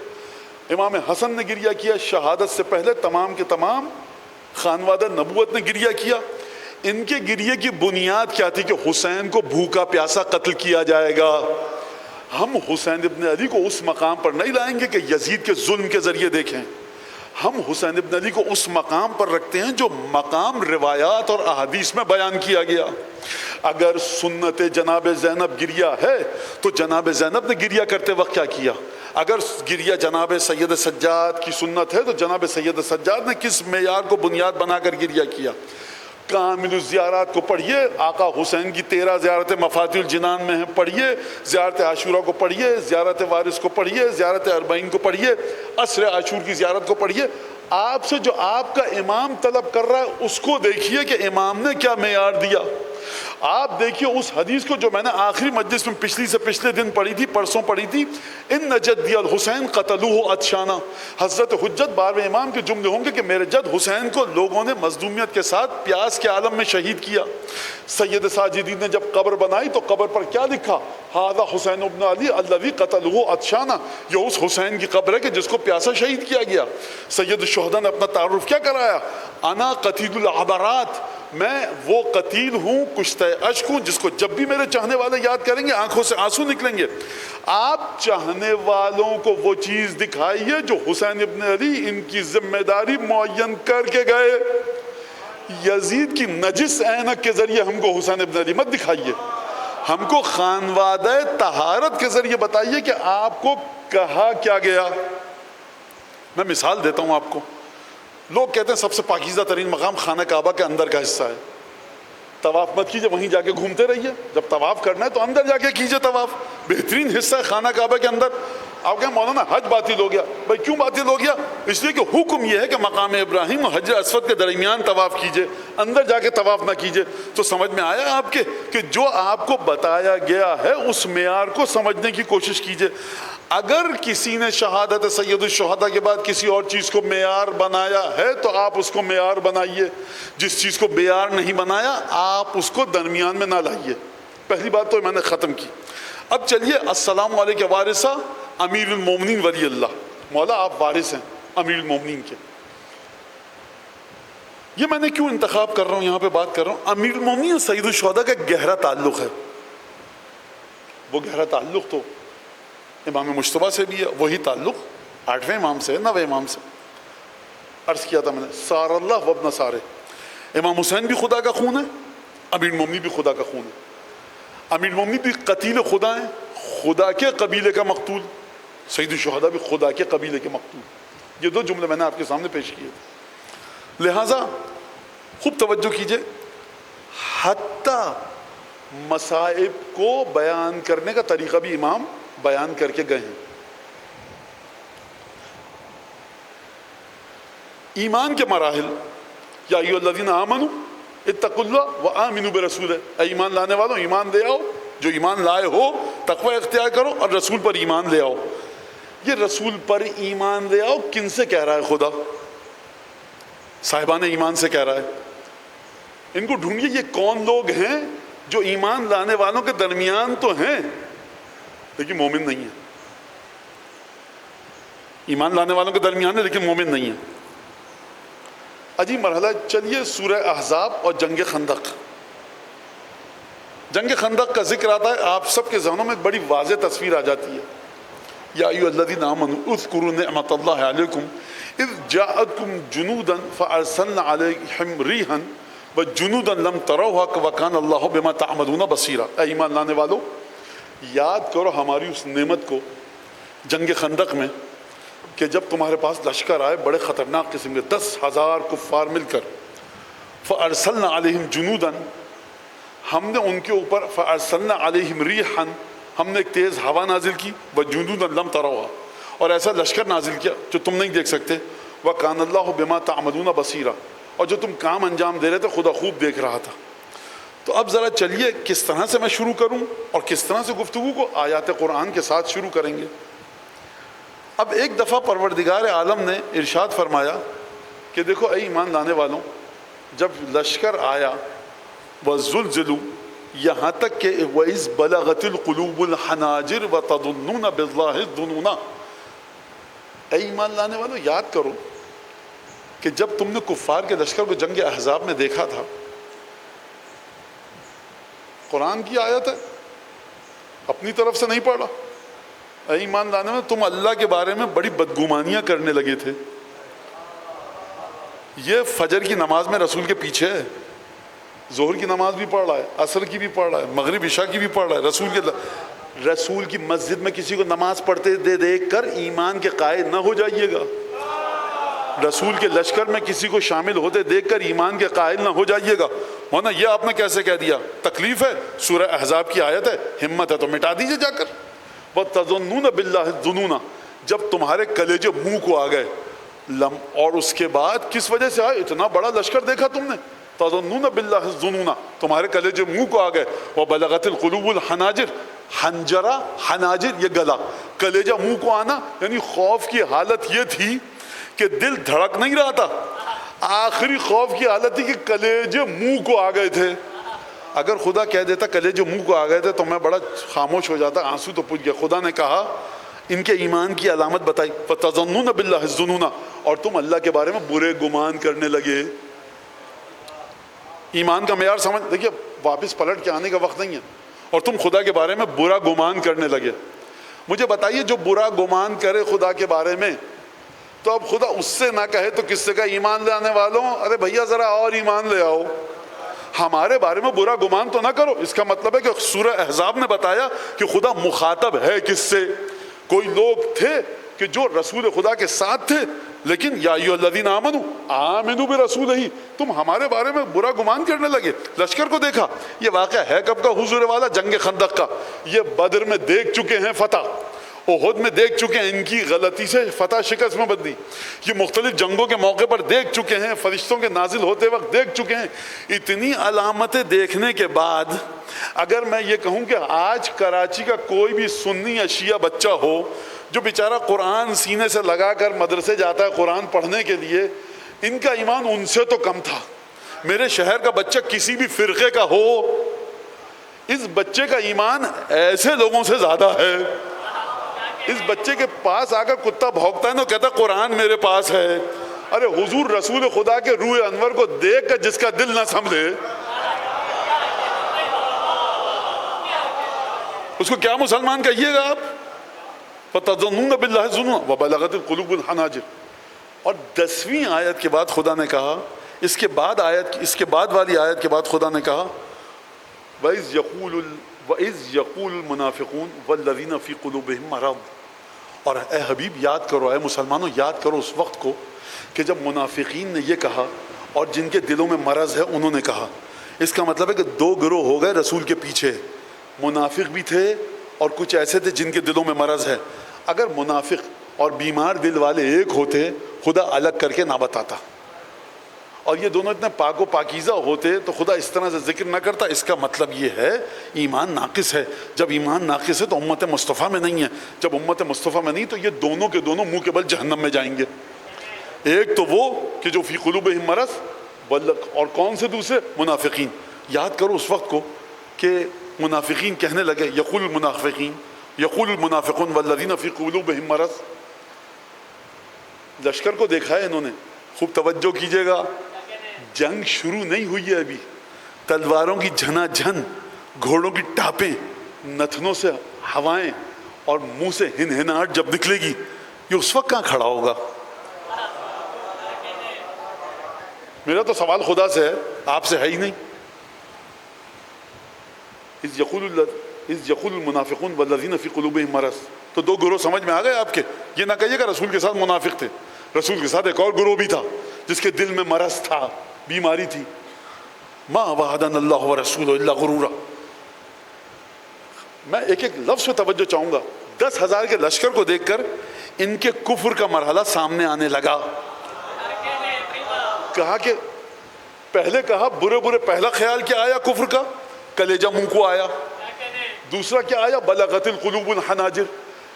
امام حسن نے گریہ کیا۔ شہادت سے پہلے تمام کے تمام خانوادہ نبوت نے گریہ کیا۔ ان کے گریہ کی بنیاد کیا تھی؟ کہ حسین کو بھوکا پیاسا قتل کیا جائے گا۔ ہم حسین ابن علی کو اس مقام پر نہیں لائیں گے کہ یزید کے ظلم کے ذریعے دیکھیں، ہم حسین ابن علی کو اس مقام پر رکھتے ہیں جو مقام روایات اور احادیث میں بیان کیا گیا۔ اگر سنت جناب زینب گریہ ہے تو جناب زینب نے گریہ کرتے وقت کیا کیا؟ اگر گریہ جناب سید سجاد کی سنت ہے تو جناب سید سجاد نے کس معیار کو بنیاد بنا کر گریہ کیا؟ کامل الزیارات کو پڑھیے، آقا حسین کی 13 زیارت مفاتیح الجنان میں ہیں، پڑھیے، زیارت عاشورہ کو پڑھیے، زیارت وارث کو پڑھیے، زیارت اربعین کو پڑھیے، عصر عاشور کی زیارت کو پڑھیے۔ آپ سے جو آپ کا امام طلب کر رہا ہے اس کو دیکھیے کہ امام نے کیا معیار دیا۔ آپ دیکھیے اس حدیث کو جو میں نے آخری مجلس میں پچھلی سے پچھلے دن پڑھی تھی، پرسوں پڑھی تھی، ان جدی الحسین قتلوہ عطشانہ۔ حضرت حجت 12ویں امام کے جملے ہوں گے کہ میرے جد حسین کو لوگوں نے مظلومیت کے ساتھ پیاس کے عالم میں شہید کیا۔ سید ساجدین نے جب قبر بنائی تو قبر پر کیا لکھا؟ ھذا حسین ابن علی الذی قتلوہ عطشانہ، یہ اس حسین کی قبر ہے کہ جس کو پیاسا شہید کیا گیا۔ سید الشہداء نے اپنا تعارف کیا کرایا؟ انا قتیل العبرات، میں وہ قتیل ہوں، کشتہ اشک ہوں، جس کو جب بھی میرے چاہنے والے یاد کریں گے آنکھوں سے آنسو نکلیں گے۔ آپ چاہنے والوں کو وہ چیز دکھائیے جو حسین ابن علی ان کی ذمہ داری معین کر کے گئے۔ یزید کی نجس عینک کے ذریعے ہم کو حسین ابن علی مت دکھائیے، ہم کو خانوادہ طہارت کے ذریعے بتائیے کہ آپ کو کہا کیا گیا۔ میں مثال دیتا ہوں آپ کو، لوگ کہتے ہیں سب سے پاکیزہ ترین مقام خانہ کعبہ کے اندر کا حصہ ہے، طواف مت کیجئے، وہیں جا کے گھومتے رہیے، جب طواف کرنا ہے تو اندر جا کے کیجئے طواف، بہترین حصہ ہے خانہ کعبہ کے اندر۔ آپ کہیں مولانا حج باطل ہو گیا، بھائی کیوں باطل ہو گیا؟ اس لیے کہ حکم یہ ہے کہ مقام ابراہیم اور حجر اسود کے درمیان طواف کیجئے، اندر جا کے طواف نہ کیجئے۔ تو سمجھ میں آیا آپ کے کہ جو آپ کو بتایا گیا ہے اس معیار کو سمجھنے کی کوشش کیجئے۔ اگر کسی نے شہادت سید الشہداء کے بعد کسی اور چیز کو معیار بنایا ہے تو آپ اس کو معیار بنائیے، جس چیز کو معیار نہیں بنایا آپ اس کو درمیان میں نہ لائیے۔ پہلی بات تو میں نے ختم کی۔ اب چلیے، السلام علیکم وارثہ امیر المومنین ولی اللہ، مولا آپ وارث ہیں امیر المومنین کے۔ یہ میں نے کیوں انتخاب کر رہا ہوں، یہاں پہ بات کر رہا ہوں، امیر المومنین سید الشہداء کا گہرا تعلق ہے۔ وہ گہرا تعلق تو امام مجتبیٰ سے بھی ہے، وہی تعلق 8ویں امام سے 9ویں امام سے عرض کیا تھا میں نے، سار اللہ وابن سارے، امام حسین بھی خدا کا خون ہے، امیر المومنین بھی خدا کا خون ہے، امیر المومنین بھی قتیل خدا ہیں، خدا کے قبیلے کا مقتول، سید الشہداء بھی خدا کے قبیلے کے مقتول۔ یہ 2 جملے میں نے آپ کے سامنے پیش کیے تھے۔ لہٰذا خوب توجہ کیجئے، حتیٰ مصائب کو بیان کرنے کا طریقہ بھی امام بیان کر کے گئے ہیں۔ ایمان کے مراحل، یا ایھا الذین آمنوا اتقوا اللہ وآمنوا برسولہ، اے ایمان لانے والوں ایمان لے آؤ، جو ایمان لائے ہو تقوی اختیار کرو اور رسول پر ایمان لے آؤ۔ یہ رسول پر ایمان لے آؤ کن سے کہہ رہا ہے خدا؟ صاحبان ایمان سے کہہ رہا ہے۔ ان کو ڈھونڈیے یہ کون لوگ ہیں جو ایمان لانے والوں کے درمیان تو ہیں لیکن مومن نہیں ہیں، ایمان لانے والوں کے درمیان ہے لیکن مومن نہیں ہیں۔ عجیب مرحلہ۔ چلیے سورہ احزاب اور جنگ خندق۔ جنگ خندق کا ذکر آتا ہے، آپ سب کے ذہنوں میں ایک بڑی واضح تصویر آ جاتی ہے۔ یا ایھا الذین آمنوا اذکروا نعمت اللہ علیکم اذ جاءتکم جنودا فارسلنا علیہم ریحا وجنودا لم تروها وکان اللہ بما تعملون بصیرا۔ اے ایمان لانے والو، یاد کرو ہماری اس نعمت کو جنگ خندق میں کہ جب تمہارے پاس لشکر آئے بڑے خطرناک قسم کے 10,000 کفار مل کر، فارسلنا علیہم جنودا، ہم نے ان کے اوپر فارسلنا علیہم ریحا، ہم نے ایک تیز ہوا نازل کی، وجنودا لم تروها، اور ایسا لشکر نازل کیا جو تم نہیں دیکھ سکتے، وکان اللہ بما تعملون بصیرا، اور جو تم کام انجام دے رہے تھے خدا خوب دیکھ رہا تھا۔ تو اب ذرا چلیے کس طرح سے میں شروع کروں اور کس طرح سے گفتگو کو آیات قرآن کے ساتھ شروع کریں گے۔ اب ایک دفعہ پروردگار عالم نے ارشاد فرمایا کہ دیکھو اے ایمان لانے والوں، جب لشکر آیا وَزُلْزِلُوا، یہاں تک کہ وَإِذْ بَلَغَتِ الْقُلُوبُ الْحَنَاجِرَ وَتَظُنُّونَ بِاللَّهِ الظُّنُونَ، اے ایمان لانے والوں یاد کرو کہ جب تم نے کفار کے لشکر کو جنگ احزاب میں دیکھا تھا، قرآن کی آیت ہے، اپنی طرف سے نہیں پڑھا، اے ایمان لانے والوں تم اللہ کے بارے میں بڑی بدگمانیاں کرنے لگے تھے۔ یہ فجر کی نماز میں رسول کے پیچھے ہے، ظہر کی نماز بھی پڑھ رہا ہے، عصر کی بھی پڑھ رہا ہے، مغرب عشاء کی بھی پڑھ رہا ہے۔ رسول کی مسجد میں کسی کو نماز پڑھتے دیکھ کر ایمان کے قائل نہ ہو جائیے گا، رسول کے لشکر میں کسی کو شامل ہوتے دیکھ کر ایمان کے قائل نہ ہو جائیے گا، ورنہ یہ آپ نے کیسے کہہ دیا؟ تکلیف ہے، سورہ احزاب کی آیت ہے، ہمت ہے تو مٹا دیجئے جا کر۔ وَتَظُنُّونَ بِاللَّهِ الظُّنُونَ، جب تمہارے کلیجے منہ کو آ گئے، اور اس کے بعد کس وجہ سے آئے؟ اتنا بڑا لشکر دیکھا تم نے، تَظُنُّونَ بِاللَّهِ الظُّنُونَ، تمہارے کلیجے منہ کو آ گئے، وَبَلَغَتِ الْقُلُوبُ الْحَنَاجِرَ، حنجرہ حناجر یہ گلا، کلیجہ منہ کو آنا، یعنی خوف کی حالت یہ تھی کہ دل دھڑک نہیں رہا تھا، آخری خوف کی حالت تھی کہ کلیجے منہ کو آ گئے تھے۔ اگر خدا کہہ دیتا کلیجے منہ کو آ گئے تھے تو میں بڑا خاموش ہو جاتا، آنسو تو پوچھ گیا۔ خدا نے کہا ان کے ایمان کی علامت بتائی، فَتَظُنُّونَ بِاللَّهِ الظُّنُونَ، اور تم اللہ کے بارے میں برے گمان کرنے لگے۔ ایمان کا معیار سمجھ دیکھیے، واپس پلٹ کے آنے کا وقت نہیں ہے، اور تم خدا کے بارے میں برا گمان کرنے لگے۔ مجھے بتائیے جو برا گمان کرے خدا کے بارے میں، تو اب خدا اس سے نہ کہے تو کس سے کہے؟ ایمان لانے والوں ارے بھیا ذرا اور ایمان لے آؤ، ہمارے بارے میں برا گمان تو نہ کرو۔ اس کا مطلب ہے کہ سورہ احزاب نے بتایا کہ خدا مخاطب ہے کس سے؟ کوئی لوگ تھے کہ جو رسول خدا کے ساتھ تھے، لیکن یا ایھا الذین آمنوا آمنوا برسولہ، تم ہمارے بارے میں برا گمان کرنے لگے۔ لشکر کو دیکھا، یہ واقعہ ہے کب کا حضور والا؟ جنگ خندق کا۔ یہ بدر میں دیکھ چکے ہیں فتح، احد میں دیکھ چکے ہیں ان کی غلطی سے فتح شکست میں بدلی، یہ مختلف جنگوں کے موقع پر دیکھ چکے ہیں، فرشتوں کے نازل ہوتے وقت دیکھ چکے ہیں۔ اتنی علامتیں دیکھنے کے بعد اگر میں یہ کہوں کہ آج کراچی کا کوئی بھی سنی یا شیعہ بچہ ہو جو بیچارہ قرآن سینے سے لگا کر مدرسے جاتا ہے قرآن پڑھنے کے لیے، ان کا ایمان ان سے تو کم تھا۔ میرے شہر کا بچہ کسی بھی فرقے کا ہو، اس بچے کا ایمان ایسے لوگوں سے زیادہ ہے۔ اس بچے کے پاس آ کر کتا بھونکتا ہے نا، کہتا ہے قرآن میرے پاس ہے۔ ارے حضور رسول خدا کے روح انور کو دیکھ کر جس کا دل نہ سنبھلے، اس کو کیا مسلمان کہیے گا آپ؟ فَتَظُنُّونَ بِاللَّهِ الظُّنُونَ وَبَلَغَتِ الْقُلُوبُ الْحَنَاجِرَ. اور 10ویں آیت کے بعد خدا نے کہا، اس کے بعد والی آیت کے بعد خدا نے کہا وَإِذْ يَقُولُ الْمُنَافِقُونَ وَالَّذِينَ فِي قُلُوبِهِمْ مَرَضٌ. اور اے حبیب یاد کرو، اے مسلمانوں یاد کرو اس وقت کو کہ جب منافقین نے یہ کہا اور جن کے دلوں میں مرض ہے انہوں نے کہا. اس کا مطلب ہے کہ 2 گروہ ہو گئے رسول کے پیچھے، منافق بھی تھے اور کچھ ایسے تھے جن کے دلوں میں مرض ہے. اگر منافق اور بیمار دل والے ایک ہوتے خدا الگ کر کے نہ بتاتا، اور یہ دونوں اتنے پاک و پاکیزہ ہوتے تو خدا اس طرح سے ذکر نہ کرتا. اس کا مطلب یہ ہے ایمان ناقص ہے. جب ایمان ناقص ہے تو امت مصطفیٰ میں نہیں ہے. جب امت مصطفیٰ میں نہیں تو یہ دونوں کے دونوں منہ کے بل جہنم میں جائیں گے. ایک تو وہ کہ جو فی قلوبہم مرض، اور کون سے دوسرے؟ منافقین. یاد کرو اس وقت کو کہ منافقین کہنے لگے یقول المنافقون والذین فی قلوبہم مرض. لشکر کو دیکھا ہے انہوں نے، خوب توجہ کیجئے گا، جنگ شروع نہیں ہوئی ہے ابھی. تلواروں کی جھنا جھن، گھوڑوں کی ٹاپیں، نتنوں سے ہوائیں اور منہ سے ہنہناہٹ جب نکلے گی، یہ اس وقت کہاں کھڑا ہوگا؟ میرا تو سوال خدا سے ہے، آپ سے ہے ہی نہیں. اذ یقول المنافقون والذین فی قلوبہم مرض. تو 2 گروہ سمجھ میں آ گئے آپ کے. یہ نہ کہیے کہ رسول کے ساتھ منافق تھے، رسول کے ساتھ ایک اور گروہ بھی تھا جس کے دل میں مرض تھا، بیماری تھی. ما وعدنا اللہ ورسولہ الا غرورا. میں ایک لفظ پہ توجہ چاہوں گا. 10,000 کے لشکر کو دیکھ کر ان کے کفر کا مرحلہ سامنے آنے لگا. کہا کہ پہلے کہا برے پہلا خیال کیا آیا کفر کا؟ کلیجہ منہ کو آیا. دوسرا کیا آیا؟ بلغت القلوب الحناجر،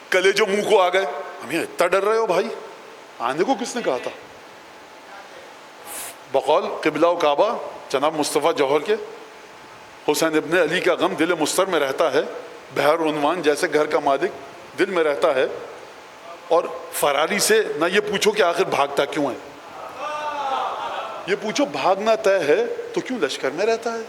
کلیجہ منہ کو آ گئے. ہمیں اتنا ڈر رہے ہو بھائی؟ آنے کو کس نے کہا تھا؟ بقول قبلہ و کعبہ جناب مصطفیٰ جوہر کے، حسین ابن علی کا غم دل مستر میں رہتا ہے، بہر عنوان جیسے گھر کا مالک دل میں رہتا ہے. اور فراری سے نہ یہ پوچھو کہ آخر بھاگتا کیوں ہے، یہ پوچھو بھاگنا طے ہے تو کیوں لشکر میں رہتا ہے؟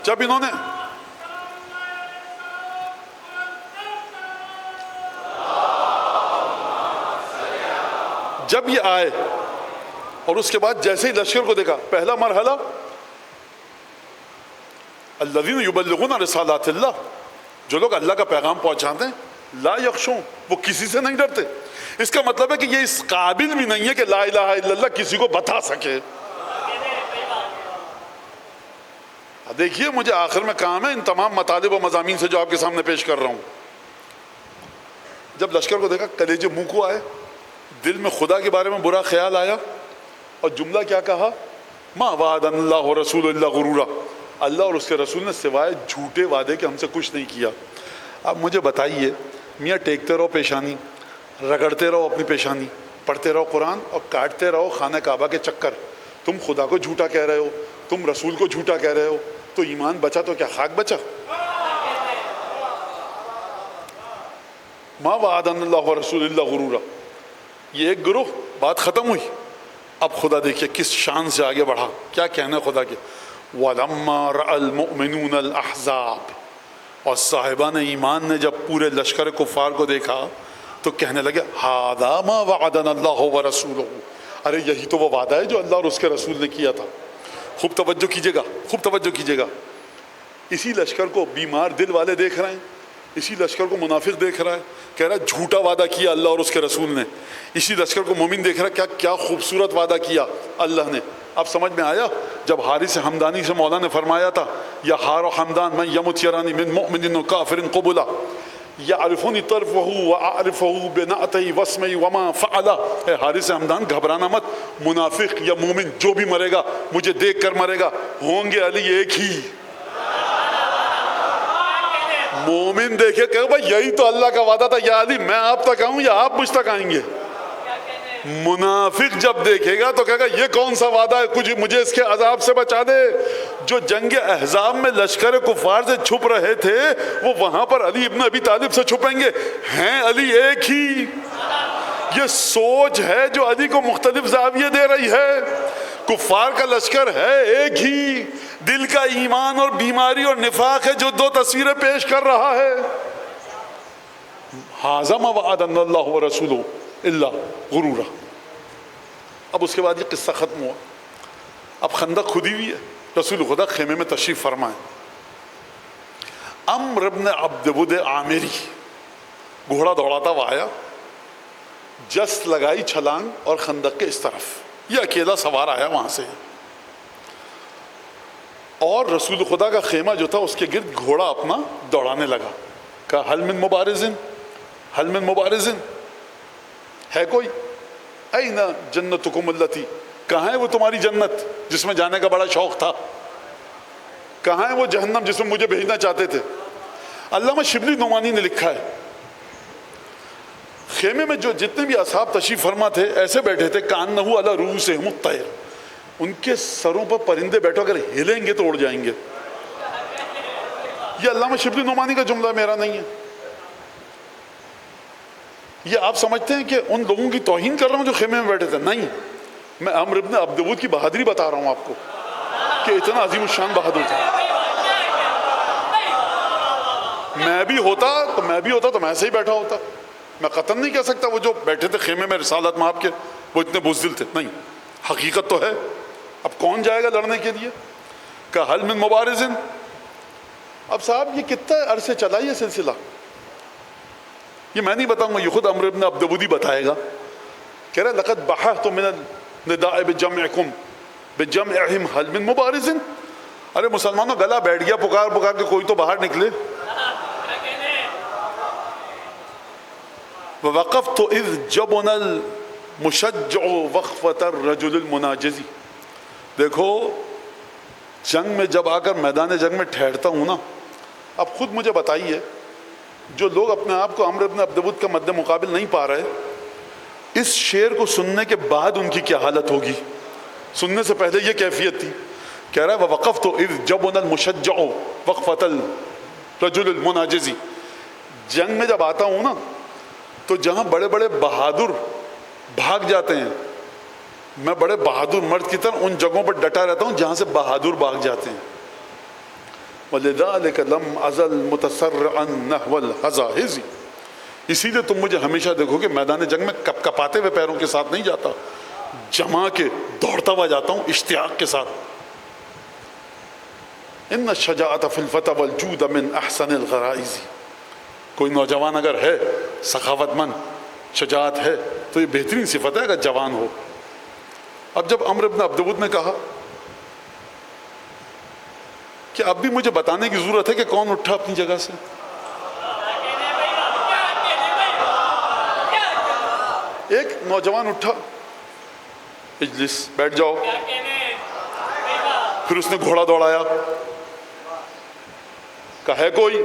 جب انہوں نے جب یہ آئے اور اس کے بعد جیسے ہی لشکر کو دیکھا، پہلا مرحلہ الذین یبلغون رسالات اللہ، جو لوگ اللہ کا پیغام پہنچاتے ہیں، لا یخشون، وہ کسی سے نہیں ڈرتے. اس کا مطلب ہے کہ یہ اس قابل بھی نہیں ہے کہ لا الہ الا اللہ کسی کو بتا سکے. دیکھیے مجھے آخر میں کام ہے ان تمام مطالب و مضامین سے جو آپ کے سامنے پیش کر رہا ہوں. جب لشکر کو دیکھا کلیجے منہ کو آئے، دل میں خدا کے بارے میں برا خیال آیا، اور جملہ کیا کہا؟ ما وعدنا اللہ ورسولہ الا غرورا. اللہ اور اس کے رسول نے سوائے جھوٹے وعدے کے ہم سے کچھ نہیں کیا. اب مجھے بتائیے، میاں ٹیکتے رہو پیشانی، رگڑتے رہو اپنی پیشانی، پڑھتے رہو قرآن اور کاٹتے رہو خانہ کعبہ کے چکر، تم خدا کو جھوٹا کہہ رہے ہو، تم رسول کو جھوٹا کہہ رہے ہو، تو ایمان بچا تو کیا خاک بچا؟ ما وعدنا اللہ ورسول الا غرورا. یہ ایک گروہ، بات ختم ہوئی. اب خدا دیکھیے کس شان سے آگے بڑھا، کیا کہنا ہے خدا کے. وَلَمَّا رَأَى الْمُؤْمِنُونَ الْأَحْزَابَ. اور صاحبان ایمان نے جب پورے لشکر کفار کو دیکھا تو کہنے لگے هَذَا مَا وَعَدَنَا اللَّهُ وَرَسُولُهُ. ارے یہی تو وہ وعدہ ہے جو اللہ اور اس کے رسول نے کیا تھا. خوب توجہ کیجئے گا، خوب توجہ کیجئے گا. اسی لشکر کو بیمار دل والے دیکھ رہے ہیں، اسی لشکر کو منافق دیکھ رہا ہے، کہہ رہا ہے جھوٹا وعدہ کیا اللہ اور اس کے رسول نے. اسی لشکر کو مومن دیکھ رہا ہے، کیا خوبصورت وعدہ کیا اللہ نے. اب سمجھ میں آیا جب حارث حمدانی سے مولا نے فرمایا تھا یا حار و حمدان من یمت یرانی من مؤمن و کافر قبلا یعرفنی طرفہ واعرفہ بنعتہ واسمہ وما فعلا. اے حارث حمدان گھبرانا مت، منافق یا مومن جو بھی مرے گا مجھے دیکھ کر مرے گا، ہوں گے علی ایک ہی. مومن دیکھے کہ بھائی یہی تو اللہ کا وعدہ تھا، یا علی میں آپ تک آؤں یا آپ مجھ تک آئیں گے. منافق جب دیکھے گا تو کہے گا یہ کون سا وعدہ ہے کچھ مجھے اس کے عذاب سے بچا دے. جو جنگ احزاب میں لشکر کفار سے چھپ رہے تھے وہ وہاں پر علی ابن ابی طالب سے چھپیں گے؟ ہیں علی ایک ہی. یہ سوچ ہے جو علی کو مختلف زاویے دے رہی ہے. کفار کا لشکر ہے ایک ہی، دل کا ایمان اور بیماری اور نفاق ہے جو دو تصویریں پیش کر رہا ہے. ھذا ما وعدنا اللہ ورسولہ الا غرورا. اب اس کے بعد یہ قصہ ختم ہوا. اب خندق کھدی ہوئی ہے، رسول خدا خیمے میں تشریف فرمائے. عمرو بن عبد ود عامری گھوڑا دوڑاتا ہوا آیا، جست لگائی چھلانگ اور خندق کے اس طرف. یہ اکیلا سوار آیا وہاں سے، اور رسول خدا کا خیمہ جو تھا اس کے گرد گھوڑا اپنا دوڑانے لگا. کہا حل من مبارزن، حل من مبارزن، ہے کوئی؟ این جنتکم اللتی، کہاں ہے وہ تمہاری جنت جس میں جانے کا بڑا شوق تھا؟ کہاں ہے وہ جہنم جس میں مجھے بھیجنا چاہتے تھے؟ علامہ شبلی نعمانی نے لکھا ہے خیمے میں جو جتنے بھی اصحاب تشریف فرما تھے ایسے بیٹھے تھے کأنہ علی رؤوسہم الطیر، ان کے سروں پر پرندے بیٹھو اگر ہلیں گے تو اڑ جائیں گے. یہ علامہ شبلی نعمانی کا جملہ، میرا نہیں ہے. یہ آپ سمجھتے ہیں کہ ان لوگوں کی توہین کر رہا ہوں جو خیمے میں بیٹھے تھے؟ نہیں، میں عمرو بن عبد ود کی بہادری بتا رہا ہوں آپ کو کہ اتنا عظیم الشان بہادر تھا. میں بھی ہوتا تو میں ایسے ہی بیٹھا ہوتا. میں قطعاً نہیں کہہ سکتا وہ جو بیٹھے تھے خیمے میں رسالت مآب کے وہ اتنے بزدل تھے، نہیں، حقیقت تو ہے. اب کون جائے گا لڑنے کے لیے؟ کہ حل من مبارزن. اب صاحب یہ کتنا عرصے چلا یہ سلسلہ؟ یہ میں نہیں بتاؤں گا، یہ خود عمرو بن عبد ود ہی بتائے گا. کہہ رہا لقد بحثت من النداء بجمعکم بجمعہم حل من مبارزن. ارے مسلمانوں گلا بیٹھ گیا پکار پکار کے، کوئی تو باہر نکلے. وَوَقَفْتُ إِذْ جَبُنَ الْمُشَجَّعُ وَخْفَةَ الرَّجُلِ الْمُنَاجِزِ. دیکھو جنگ میں جب آ کر میدان جنگ میں ٹھہرتا ہوں نا، اب خود مجھے بتائیے جو لوگ اپنے آپ کو عمرو بن عبد ود کا مد مقابل نہیں پا رہے، اس شعر کو سننے کے بعد ان کی کیا حالت ہوگی؟ سننے سے پہلے یہ کیفیت تھی. کہہ رہا ہے وَوَقَفْتُ إِذْ جَبُنَ الْمُشَجَّعُ وَخْفَةَ الرَّجُلِ الْمُنَاجِزِ. جنگ میں جب آتا ہوں نا تو جہاں بڑے بڑے بہادر بھاگ جاتے ہیں، میں بڑے بہادر مرد کی طرح ان جگہوں پر ڈٹا رہتا ہوں جہاں سے بہادر بھاگ جاتے ہیں. وَلِذَلِكَ لَمْ أَزَلْ مُتَسَرِّعًا نَحْوَ الْحَزَائِزِ. اسی لیے تم مجھے ہمیشہ دیکھو کہ میدان جنگ میں کپ کپاتے ہوئے پیروں کے ساتھ نہیں جاتا، جما کے دوڑتا ہوا جاتا ہوں اشتیاق کے ساتھ. إِنَّ الشَّجَاعَةَ فِي الْفَتَى وَالْجُودَ مِنْ أَحْسَنِ الْغَرَائِزِ. کوئی نوجوان اگر ہے سخاوت مند، شجاعت ہے، تو یہ بہترین صفت ہے اگر جوان ہو. اب جب عمرو بن عبد ود نے کہا کہ اب بھی مجھے بتانے کی ضرورت ہے کہ کون اٹھا اپنی جگہ سے، ایک نوجوان اٹھا، اجلس، بیٹھ جاؤ. پھر اس نے گھوڑا دوڑایا. کہا ہے کوئی؟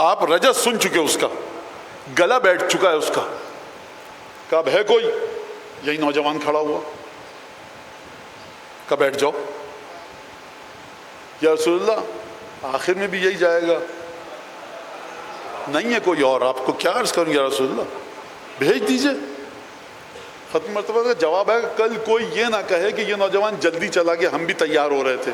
آپ رجس سن چکے اس کا، گلا بیٹھ چکا ہے اس کا. کہا اب ہے کوئی؟ یہی نوجوان کھڑا ہوا. کہا بیٹھ جاؤ. یا رسول اللہ آخر میں بھی یہی جائے گا؟ نہیں ہے کوئی اور، آپ کو کیا عرض کروں یا رسول اللہ، بھیج دیجئے. ختم مرتبہ کا جواب ہے کل کوئی یہ نہ کہے کہ یہ نوجوان جلدی چلا گیا، ہم بھی تیار ہو رہے تھے.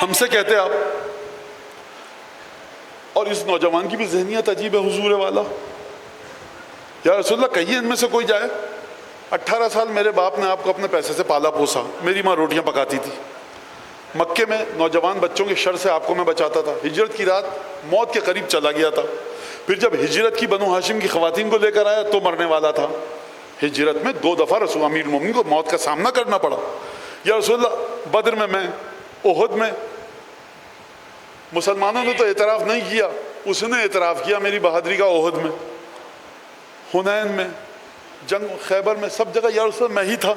ہم سے کہتے آپ، اور اس نوجوان کی بھی ذہنیت عجیب ہے حضور والا. یا رسول اللہ کہیے ان میں سے کوئی جائے. 18 سال میرے باپ نے آپ کو اپنے پیسے سے پالا پوسا، میری ماں روٹیاں پکاتی تھی. مکے میں نوجوان بچوں کے شر سے آپ کو میں بچاتا تھا. ہجرت کی رات موت کے قریب چلا گیا تھا. پھر جب ہجرت کی بنو ہاشم کی خواتین کو لے کر آیا تو مرنے والا تھا. ہجرت میں 2 دفعہ رسول امیر المومنین کو موت کا سامنا کرنا پڑا. یا رسول اللہ بدر میں احد میں مسلمانوں نے تو اعتراف نہیں کیا، اس نے اعتراف کیا میری بہادری کا. احد میں، حنین میں، جنگ خیبر میں، سب جگہ یا رسول اللہ میں ہی تھا.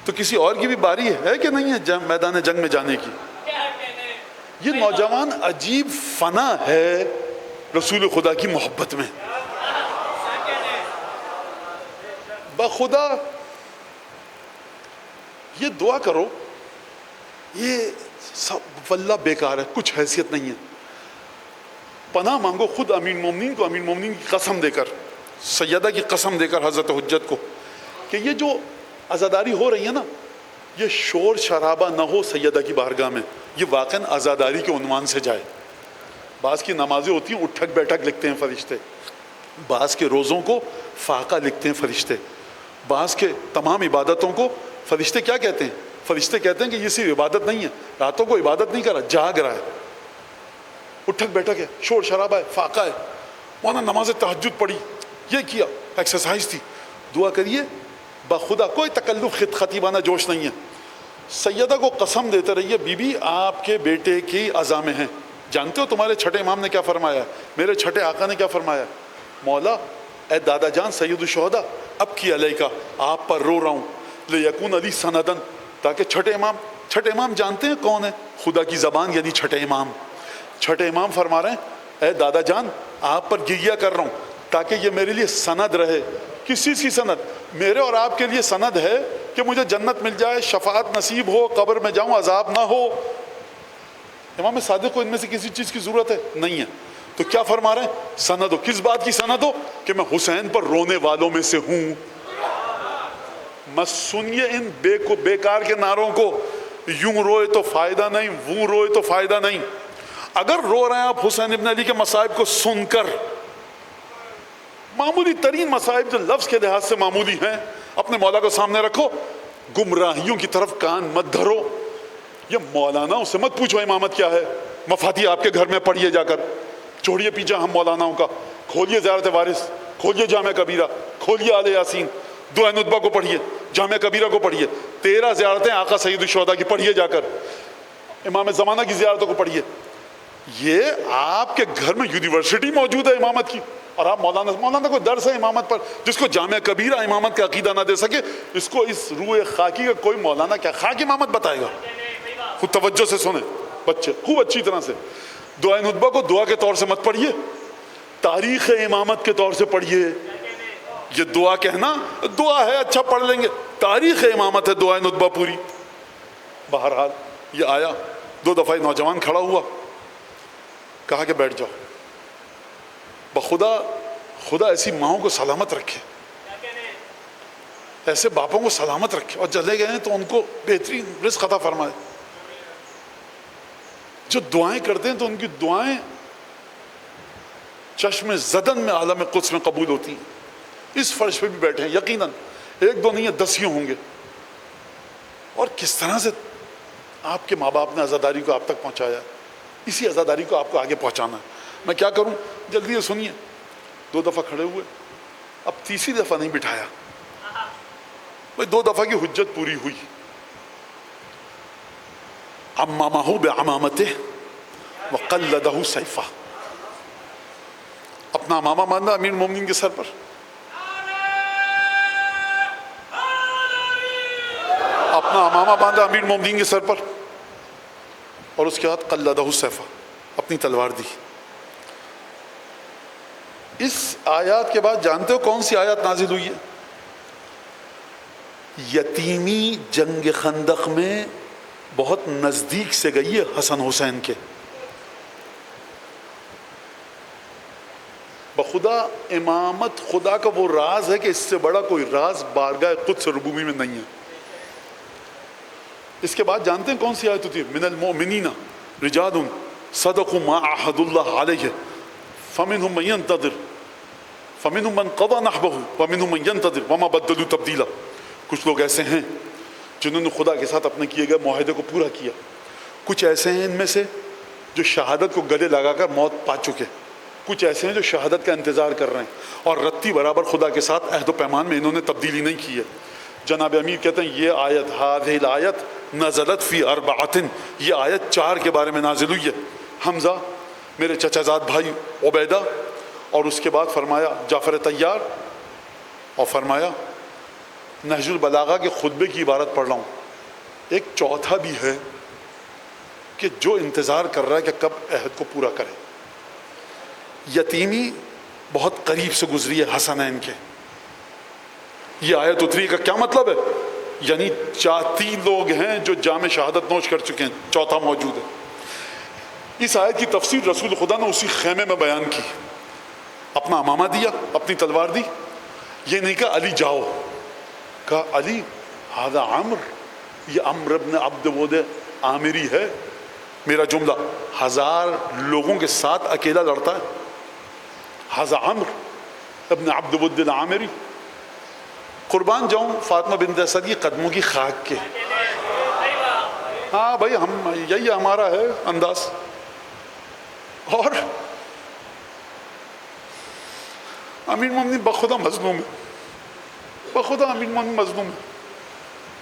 تو کسی اور کی بھی باری ہے کہ نہیں ہے میدان جنگ میں جانے کی؟ یہ نوجوان عجیب فنا ہے رسول خدا کی محبت میں. بخدا یہ دعا کرو، یہ سب واللہ بیکار ہے، کچھ حیثیت نہیں ہے. پناہ مانگو خود امیر مومنین کو، امیر مومنین کی قسم دے کر، سیدہ کی قسم دے کر حضرت حجت کو، کہ یہ جو عزاداری ہو رہی ہے نا، یہ شور شرابہ نہ ہو سیدہ کی بارگاہ میں، یہ واقعاً عزاداری کے عنوان سے جائے. بعض کی نمازیں ہوتی ہیں اٹھک بیٹھک لکھتے ہیں فرشتے، بعض کے روزوں کو فاقہ لکھتے ہیں فرشتے، بعض کے تمام عبادتوں کو فرشتے کیا کہتے ہیں؟ فرشتے کہتے ہیں کہ یہ صرف عبادت نہیں ہے، راتوں کو عبادت نہیں کر رہا، جاگ رہا ہے، اٹھک بیٹھک ہے، شور شرابہ ہے، فاقہ ہے. وہاں نماز تہجد پڑھی، یہ کیا، ایکسرسائز تھی. دعا کریے بخدا، کوئی تکلف خطیبانہ جوش نہیں ہے. سیدہ کو قسم دیتے رہیے، بی بی آپ کے بیٹے کی عزا میں ہیں. جانتے ہو تمہارے چھٹے امام نے کیا فرمایا ہے؟ میرے چھٹے آقا نے کیا فرمایا ہے؟ مولا اے دادا جان سید الشہداء، اب کی علیہ کا آپ پر رو رہا ہوں، لیکون علی سندن، تاکہ چھٹے امام جانتے ہیں کون ہے؟ خدا کی زبان یعنی چھٹے امام. چھٹے امام فرما رہے ہیں اے دادا جان آپ پر گریہ کر رہا ہوں تاکہ یہ میرے لیے سند رہے. کس چیز کی سند؟ میرے اور آپ کے لیے سند ہے کہ مجھے جنت مل جائے، شفاعت نصیب ہو، قبر میں جاؤں عذاب نہ ہو. امام صادق کو ان میں سے کسی چیز کی ضرورت ہے؟ نہیں ہے. تو کیا فرما رہے ہیں؟ سند ہو. کس بات کی سند ہو؟ کہ میں حسین پر رونے والوں میں سے ہوں. مت سنیے ان بیکار کے نعروں کو، یوں روئے تو فائدہ نہیں، وہ روئے تو فائدہ نہیں. اگر رو رہے ہیں آپ حسین ابن علی کے مصائب کو سن کر، معمولی ترین مصائب جو لفظ کے لحاظ سے معمولی ہیں، اپنے مولا کو سامنے رکھو، گمراہیوں کی طرف کان مت دھرو. یہ مولانا اسے مت پوچھو امامت کیا ہے، مفادی آپ کے گھر میں پڑھیے، جا کر چھوڑیے پیچھے ہم مولاناؤں کا، کھولیے زیارت وارث، کھولیے جامع کبیرہ، کھولیے آل یاسین، دعائے ندبہ کو پڑھیے، جامع کبیرہ کو پڑھیے، 13 زیارتیں آقا سید الشہداء کی پڑھیے، جا کر امام زمانہ کی زیارتوں کو پڑھیے. یہ آپ کے گھر میں یونیورسٹی موجود ہے امامت کی، اور آپ مولانا کو درس ہے امامت پر. جس کو جامع کبیرہ امامت کا عقیدہ نہ دے سکے، اس کو اس روح خاکی کا کوئی مولانا کیا خاک امامت بتائے گا؟ خود توجہ سے سنیں بچے، خوب اچھی طرح سے. دعائے ندبہ کو دعا کے طور سے مت پڑھیے، تاریخ امامت کے طور سے پڑھیے. یہ دعا کہنا دعا ہے، اچھا پڑھ لیں گے، تاریخ امامت ہے دعائے ندبہ پوری. بہرحال یہ آیا، 2 دفعہ نوجوان کھڑا ہوا، کہا کہ بیٹھ جاؤ. خدا ایسی ماؤں کو سلامت رکھے، ایسے باپوں کو سلامت رکھے، اور چلے گئے ہیں تو ان کو بہترین رزق عطا فرمائے. جو دعائیں کرتے ہیں تو ان کی دعائیں چشم زدن میں عالم قدس میں قبول ہوتی ہیں. اس فرش پہ بھی بیٹھے ہیں، یقیناً 1 2 نہیں ہے، 10 ہی ہوں گے. اور کس طرح سے آپ کے ماں باپ نے عزاداری کو آپ تک پہنچایا، اسی عزاداری کو آپ کو آگے پہنچانا ہے. میں کیا کروں؟ جلدی سے سنیے. 2 دفعہ کھڑے ہوئے، اب تیسری دفعہ نہیں بٹھایا بھائی، 2 دفعہ کی حجت پوری ہوئی. عمامہ بعمامتہ وقلدہ سیفہ، اپنا امامہ باندھا امیر مومنین کے سر پر، اپنا امامہ باندھا امیر مومنین کے سر پر، اور اس کے بعد قلدہ سیفہ، اپنی تلوار دی. اس آیات کے بعد جانتے ہو کون سی آیات نازل ہوئی ہے؟ یتیمی جنگ خندق میں بہت نزدیک سے گئی ہے حسن حسین کے. بخدا امامت خدا کا وہ راز ہے کہ اس سے بڑا کوئی راز بارگاہ قدس ربوبی میں نہیں ہے. اس کے بعد جانتے ہیں کون سی آیت ہوتی ہے؟ من المؤمنین رجال صدقوا ما عاهدوا الله علیہ فمنهم من ينتظر فمنهم من قضى نحبه ومنهم من ينتظر وما بدلوا تبدیلا. کچھ لوگ ایسے ہیں جنہوں نے خدا کے ساتھ اپنے کیے گئے معاہدے کو پورا کیا. کچھ ایسے ہیں ان میں سے جو شہادت کو گلے لگا کر موت پا چکے. کچھ ایسے ہیں جو شہادت کا انتظار کر رہے ہیں اور رتی برابر خدا کے ساتھ عہد و پیمان میں انہوں نے تبدیلی نہیں کی ہے. جناب امیر کہتے ہیں یہ آیت هذه الآیت نزلت فی 4، یہ آیت 4 کے بارے میں نازل ہوئی ہے. حمزہ میرے چچا زاد بھائی عبیدہ، اور اس کے بعد فرمایا جعفر طیار، اور فرمایا نہج البلاغہ کے خطبے کی عبارت پڑھ رہا ہوں. ایک چوتھا بھی ہے کہ جو انتظار کر رہا ہے کہ کب عہد کو پورا کرے. یتیمی بہت قریب سے گزری ہے حسنین کے. یہ آیت اتری کا کیا مطلب ہے؟ یعنی 3 لوگ ہیں جو جام شہادت نوش کر چکے ہیں, چوتھا موجود ہے. اس آیت کی تفسیر رسول خدا نے اسی خیمے میں بیان کی. اپنا امامہ دیا, اپنی تلوار دی. یہ نہیں کہا علی جاؤ, کہا علی ہذا عمر, یہ عمرو بن عبد ود عامری ہے. میرا جملہ 1000 لوگوں کے ساتھ اکیلا لڑتا ہے. ہذا عمرو ابن عبد ود العامری. قربان جاؤں فاطمہ بنت اسد کی قدموں کی خاک کے. ہاں بھائی, ہم یہی ہمارا ہے انداز. اور امیر مومنین بخدا مظلوم ہے, بخدا امیر مومنین مظلوم ہے.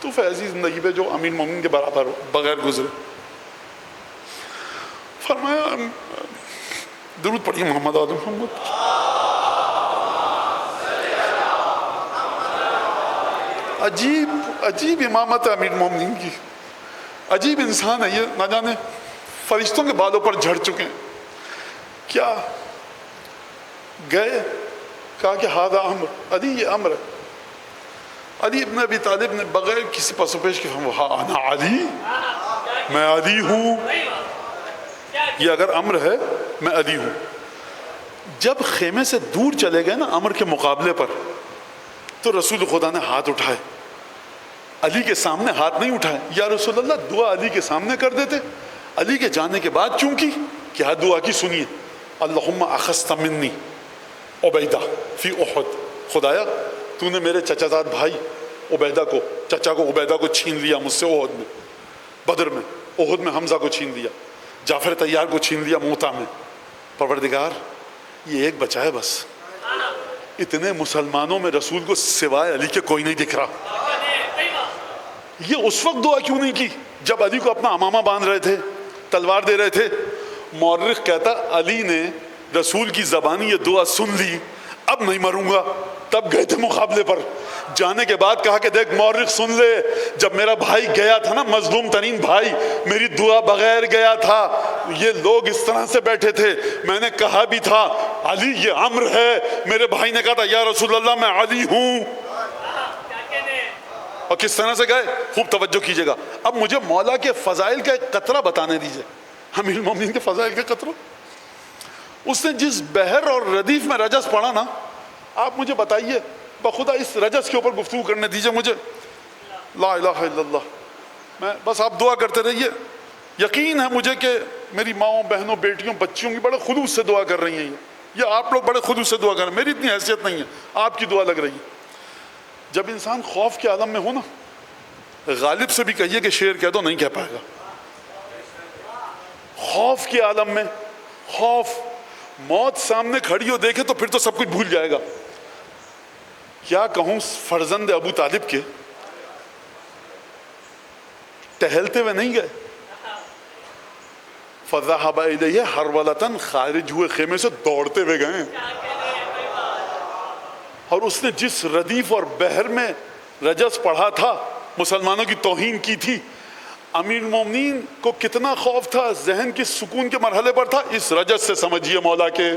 تو فیضی زندگی پہ جو امیر مومنین کے برابر ہو بغیر گزرے. فرمایا درود پڑھیے محمد آل محمد. عجیب امامت ہے امیر مومنین کی. عجیب انسان ہے یہ, نہ جانے فرشتوں کے بالوں پر جھڑ چکے ہیں. کیا گئے, کہا کہ ہذا عمر, علی یہ عمر ہے. علی ابن ابی طالب نے بغیر کسی پس و پیش کے ہاں انا علی, میں علی ہوں. یہ اگر عمر ہے میں علی ہوں. جب خیمے سے دور چلے گئے نا عمر کے مقابلے پر, تو رسول خدا نے ہاتھ اٹھائے. علی کے سامنے ہاتھ نہیں اٹھائے. یا رسول اللہ دعا علی کے سامنے کر دیتے. علی کے جانے کے بعد چونکی کیا دعا کی سنیے, اللہم اخذت منی عبیدہ فی احد. خدایا تو نے میرے چچا زاد بھائی عبیدہ کو, چچا کو عبیدہ کو چھین لیا مجھ سے احد میں, بدر میں, احد میں حمزہ کو چھین لیا, جعفر طیار کو چھین لیا موتا میں. پروردگار یہ ایک بچا ہے بس. اتنے مسلمانوں میں رسول کو سوائے علی کے کوئی نہیں دکھ رہا. یہ اس وقت دعا کیوں نہیں کی جب علی کو اپنا امامہ باندھ رہے تھے, تلوار دے رہے تھے؟ مورخ کہتا علی نے رسول کی زبانی یہ دعا سن لی, اب نہیں مروں گا. تب گئے تھے مقابلے پر. جانے کے بعد کہا کہ دیکھ مورخ سن لے, جب میرا بھائی گیا تھا نا, مظلوم ترین بھائی, میری دعا بغیر گیا تھا. یہ لوگ اس طرح سے بیٹھے تھے, میں نے کہا بھی تھا علی یہ عمر ہے. میرے بھائی نے کہا تھا یا رسول اللہ میں علی ہوں. اور کس طرح سے گئے, خوب توجہ کیجئے گا. اب مجھے مولا کے فضائل کا ایک قطرہ بتانے دیجئے, امیر المومنین کے فضائل کا قطرہ. اس نے جس بحر اور ردیف میں رجس پڑھا نا, آپ مجھے بتائیے, بخدا اس رجس کے اوپر گفتگو کرنے دیجئے مجھے. لا الہ الا اللہ. میں بس آپ دعا کرتے رہیے. یقین ہے مجھے کہ میری ماؤں بہنوں بیٹیوں بچیوں کی بڑے خلوص سے دعا کر رہی ہیں. یہ آپ لوگ بڑے خلوص سے دعا کر رہے ہیں. میری اتنی حیثیت نہیں ہے, آپ کی دعا لگ رہی ہے. جب انسان خوف کے عالم میں ہو نا, غالب سے بھی کہیے کہ شعر کہہ دو, نہیں کہہ پائے گا. خوف کے عالم میں, خوف, موت سامنے کھڑی ہو دیکھے تو پھر تو سب کچھ بھول جائے گا. کیا کہوں فرزند ابو طالب کے, ٹہلتے ہوئے نہیں گئے. فذهب الیہ ہرولۃ, خارج ہوئے خیمے سے دوڑتے ہوئے گئے. اور اس نے جس ردیف اور بحر میں رجس پڑھا تھا, مسلمانوں کی توہین کی تھی, امیر المومنین کو کتنا خوف تھا, ذہن کی سکون کے مرحلے پر تھا. اس رجس سے سمجھیے مولا کے.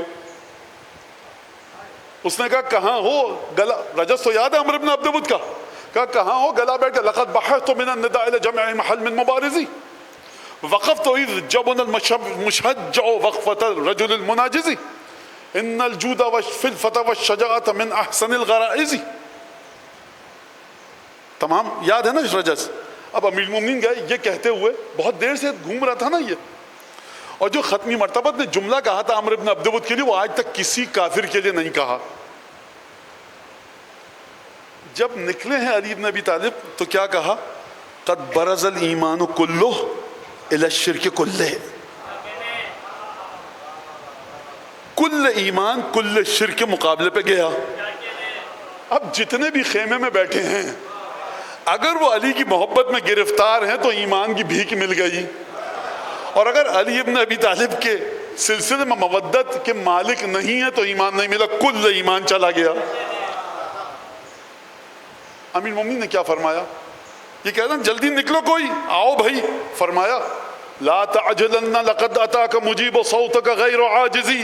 اس نے کہا کہاں ہو گلا, رجس تو یاد ہے عمرو بن عبد ود کا, کہا کہاں ہو گلا بیٹھ کے, لقد بحثت من النداء الى جمع محل من مبارزی, وقفت اذ جبن المشجع وقفة الرجل المناجزی, ان الجود فی الفتى والشجاعة من احسن الغرائز. تمام یاد ہے نا رجس. اب امیر المومنین گئے یہ کہتے ہوئے, بہت دیر سے گھوم رہا تھا نا یہ, اور جو ختمی مرتبت نے جملہ کہا تھا عمرو بن عبد ود کے لیے, وہ آج تک کسی کافر کے لیے نہیں کہا. جب نکلے ہیں علی بن ابی طالب تو کیا کہا, قد برز الایمان کلہ الی الشرک کلہ. کل ایمان کل شرک کے مقابلے پہ گیا. اب جتنے بھی خیمے میں بیٹھے ہیں, اگر وہ علی کی محبت میں گرفتار ہیں تو ایمان کی بھیک مل گئی, اور اگر علی ابن ابی طالب کے سلسلے میں مودت کے مالک نہیں ہے تو ایمان نہیں ملا, کل ایمان چلا گیا. امیر المومنین نے کیا فرمایا؟ یہ کہہ رہے ہیں جلدی نکلو کوئی، آؤ بھائی. فرمایا لا تعجلن لقد اتاک مجیب صوتک غیر عاجزی.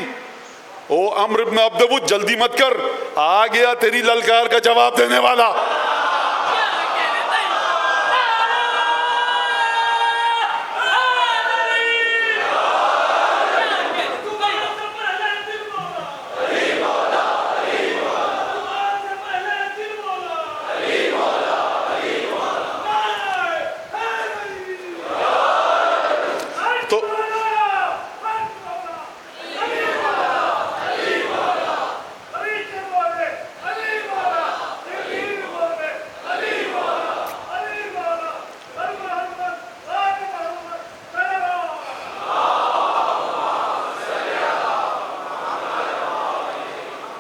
او عمرو بن عبدود جلدی مت کر، آ گیا تیری للکار کا جواب دینے والا.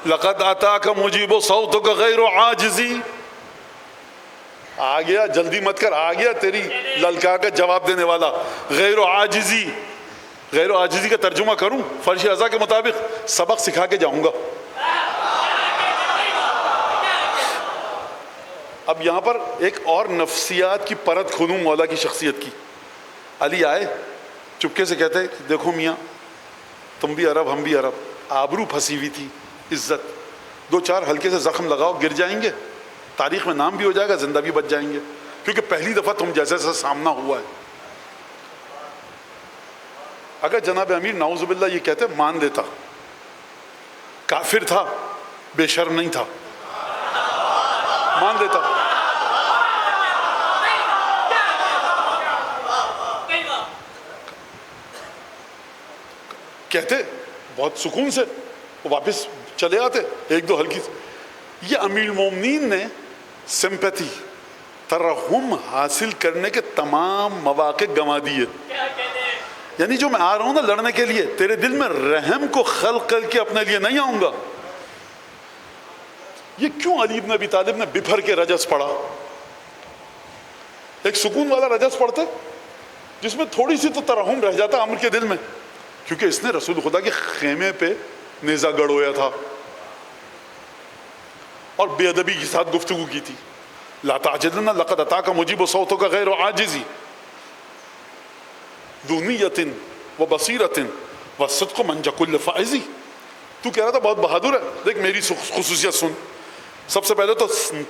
لقد اتاک مجیب صوتک غیر عاجزی. آ گیا، جلدی مت کر، آ گیا تیری للکار کا جواب دینے والا. غیر عاجزی، غیر عاجزی کا ترجمہ کروں فرش ازا کے مطابق سبق سکھا کے جاؤں گا. اب یہاں پر ایک اور نفسیات کی پرت کھولوں مولا کی شخصیت کی. علی آئے چپکے سے کہتے دیکھو میاں تم بھی عرب ہم بھی عرب، آبرو پھنسی ہوئی تھی، عزت، دو چار ہلکے سے زخم لگاؤ گر جائیں گے، تاریخ میں نام بھی ہو جائے گا، زندہ بھی بچ جائیں گے، کیونکہ پہلی دفعہ تم جیسے سے سامنا ہوا ہے. اگر جناب امیر نعوذ باللہ یہ کہتے مان دیتا، کافر تھا بے شرم نہیں تھا، مان دیتا. کہتے بہت سکون سے واپس چلے آتے، ایک دو ہلکی. یہ امیر المومنین نے سمپیتھی، ترحم حاصل کرنے کے تمام مواقع گنوا دیے. یعنی جو میں آ رہا ہوں نا لڑنے کے لیے، تیرے دل میں رحم کو خلق کر کے اپنے لیے نہیں آؤں گا. یہ کیوں علی بن ابی طالب نے بپھر کے رجس پڑھا؟ ایک سکون والا رجس پڑھتے جس میں تھوڑی سی تو ترحم رہ جاتا عمر کے دل میں، کیونکہ اس نے رسول خدا کے خیمے پہ نیزہ گڑویا تھا اور بے ادبی کے ساتھ گفتگو کی تھی. لا تعجلن لقد اتاک مجیب صوتک غیر عاجزی ذو نیۃ و بصیرۃ والصدق منجا کل فائزی. تو کہہ رہا تھا بہت بہادر ہے، دیکھ میری خصوصیت سن. سب سے پہلے تو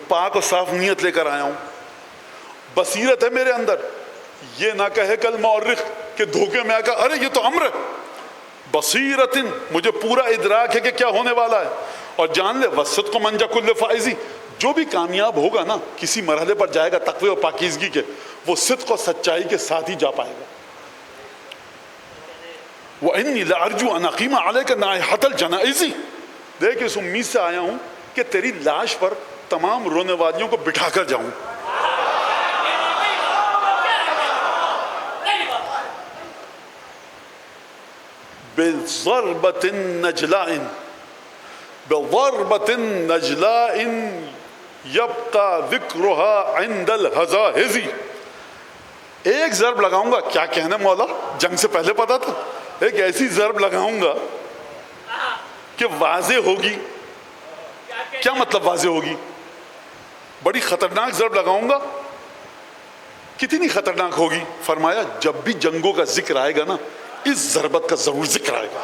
پاک اور صاف نیت لے کر آیا ہوں، بصیرت ہے میرے اندر، یہ نہ کہے کل مورخ کہ دھوکے میں آ کر ارے یہ تو امر ہے. بصیرت، مجھے پورا ادراک ہے کہ کیا ہونے والا ہے. اور جان لے والصدق منجا کل فائزی، جو بھی کامیاب ہوگا نا کسی مرحلے پر جائے گا تقوی اور پاکیزگی کے، وہ صدق اور سچائی کے ساتھ ہی جا پائے گا. وَإِنِّي لَأَرْجُو أَنْ أَقِيمَ عَلَيْكَ نَائِحَةَ الْجَنَائِزِ. دیکھ اس امید سے آیا ہوں کہ تیری لاش پر تمام رونے والیوں کو بٹھا کر جاؤں. بِضَرْبَةٍ نَجْلَاءٍ بِضَرْبَةٍ نَجْلَاءٍ يَبْقَى ذِكْرُهَا عِنْدَ الْحَزَاهِزِ. ایک ضرب لگاؤں گا، کیا کہنے مولا، جنگ سے پہلے پتا تھا، ایک ایسی ضرب لگاؤں گا کہ واضح ہوگی. کیا مطلب واضح ہوگی؟ بڑی خطرناک ضرب لگاؤں گا. کتنی خطرناک ہوگی؟ فرمایا جب بھی جنگوں کا ذکر آئے گا نا اس ضربت کا ضرور ذکر آئے گا.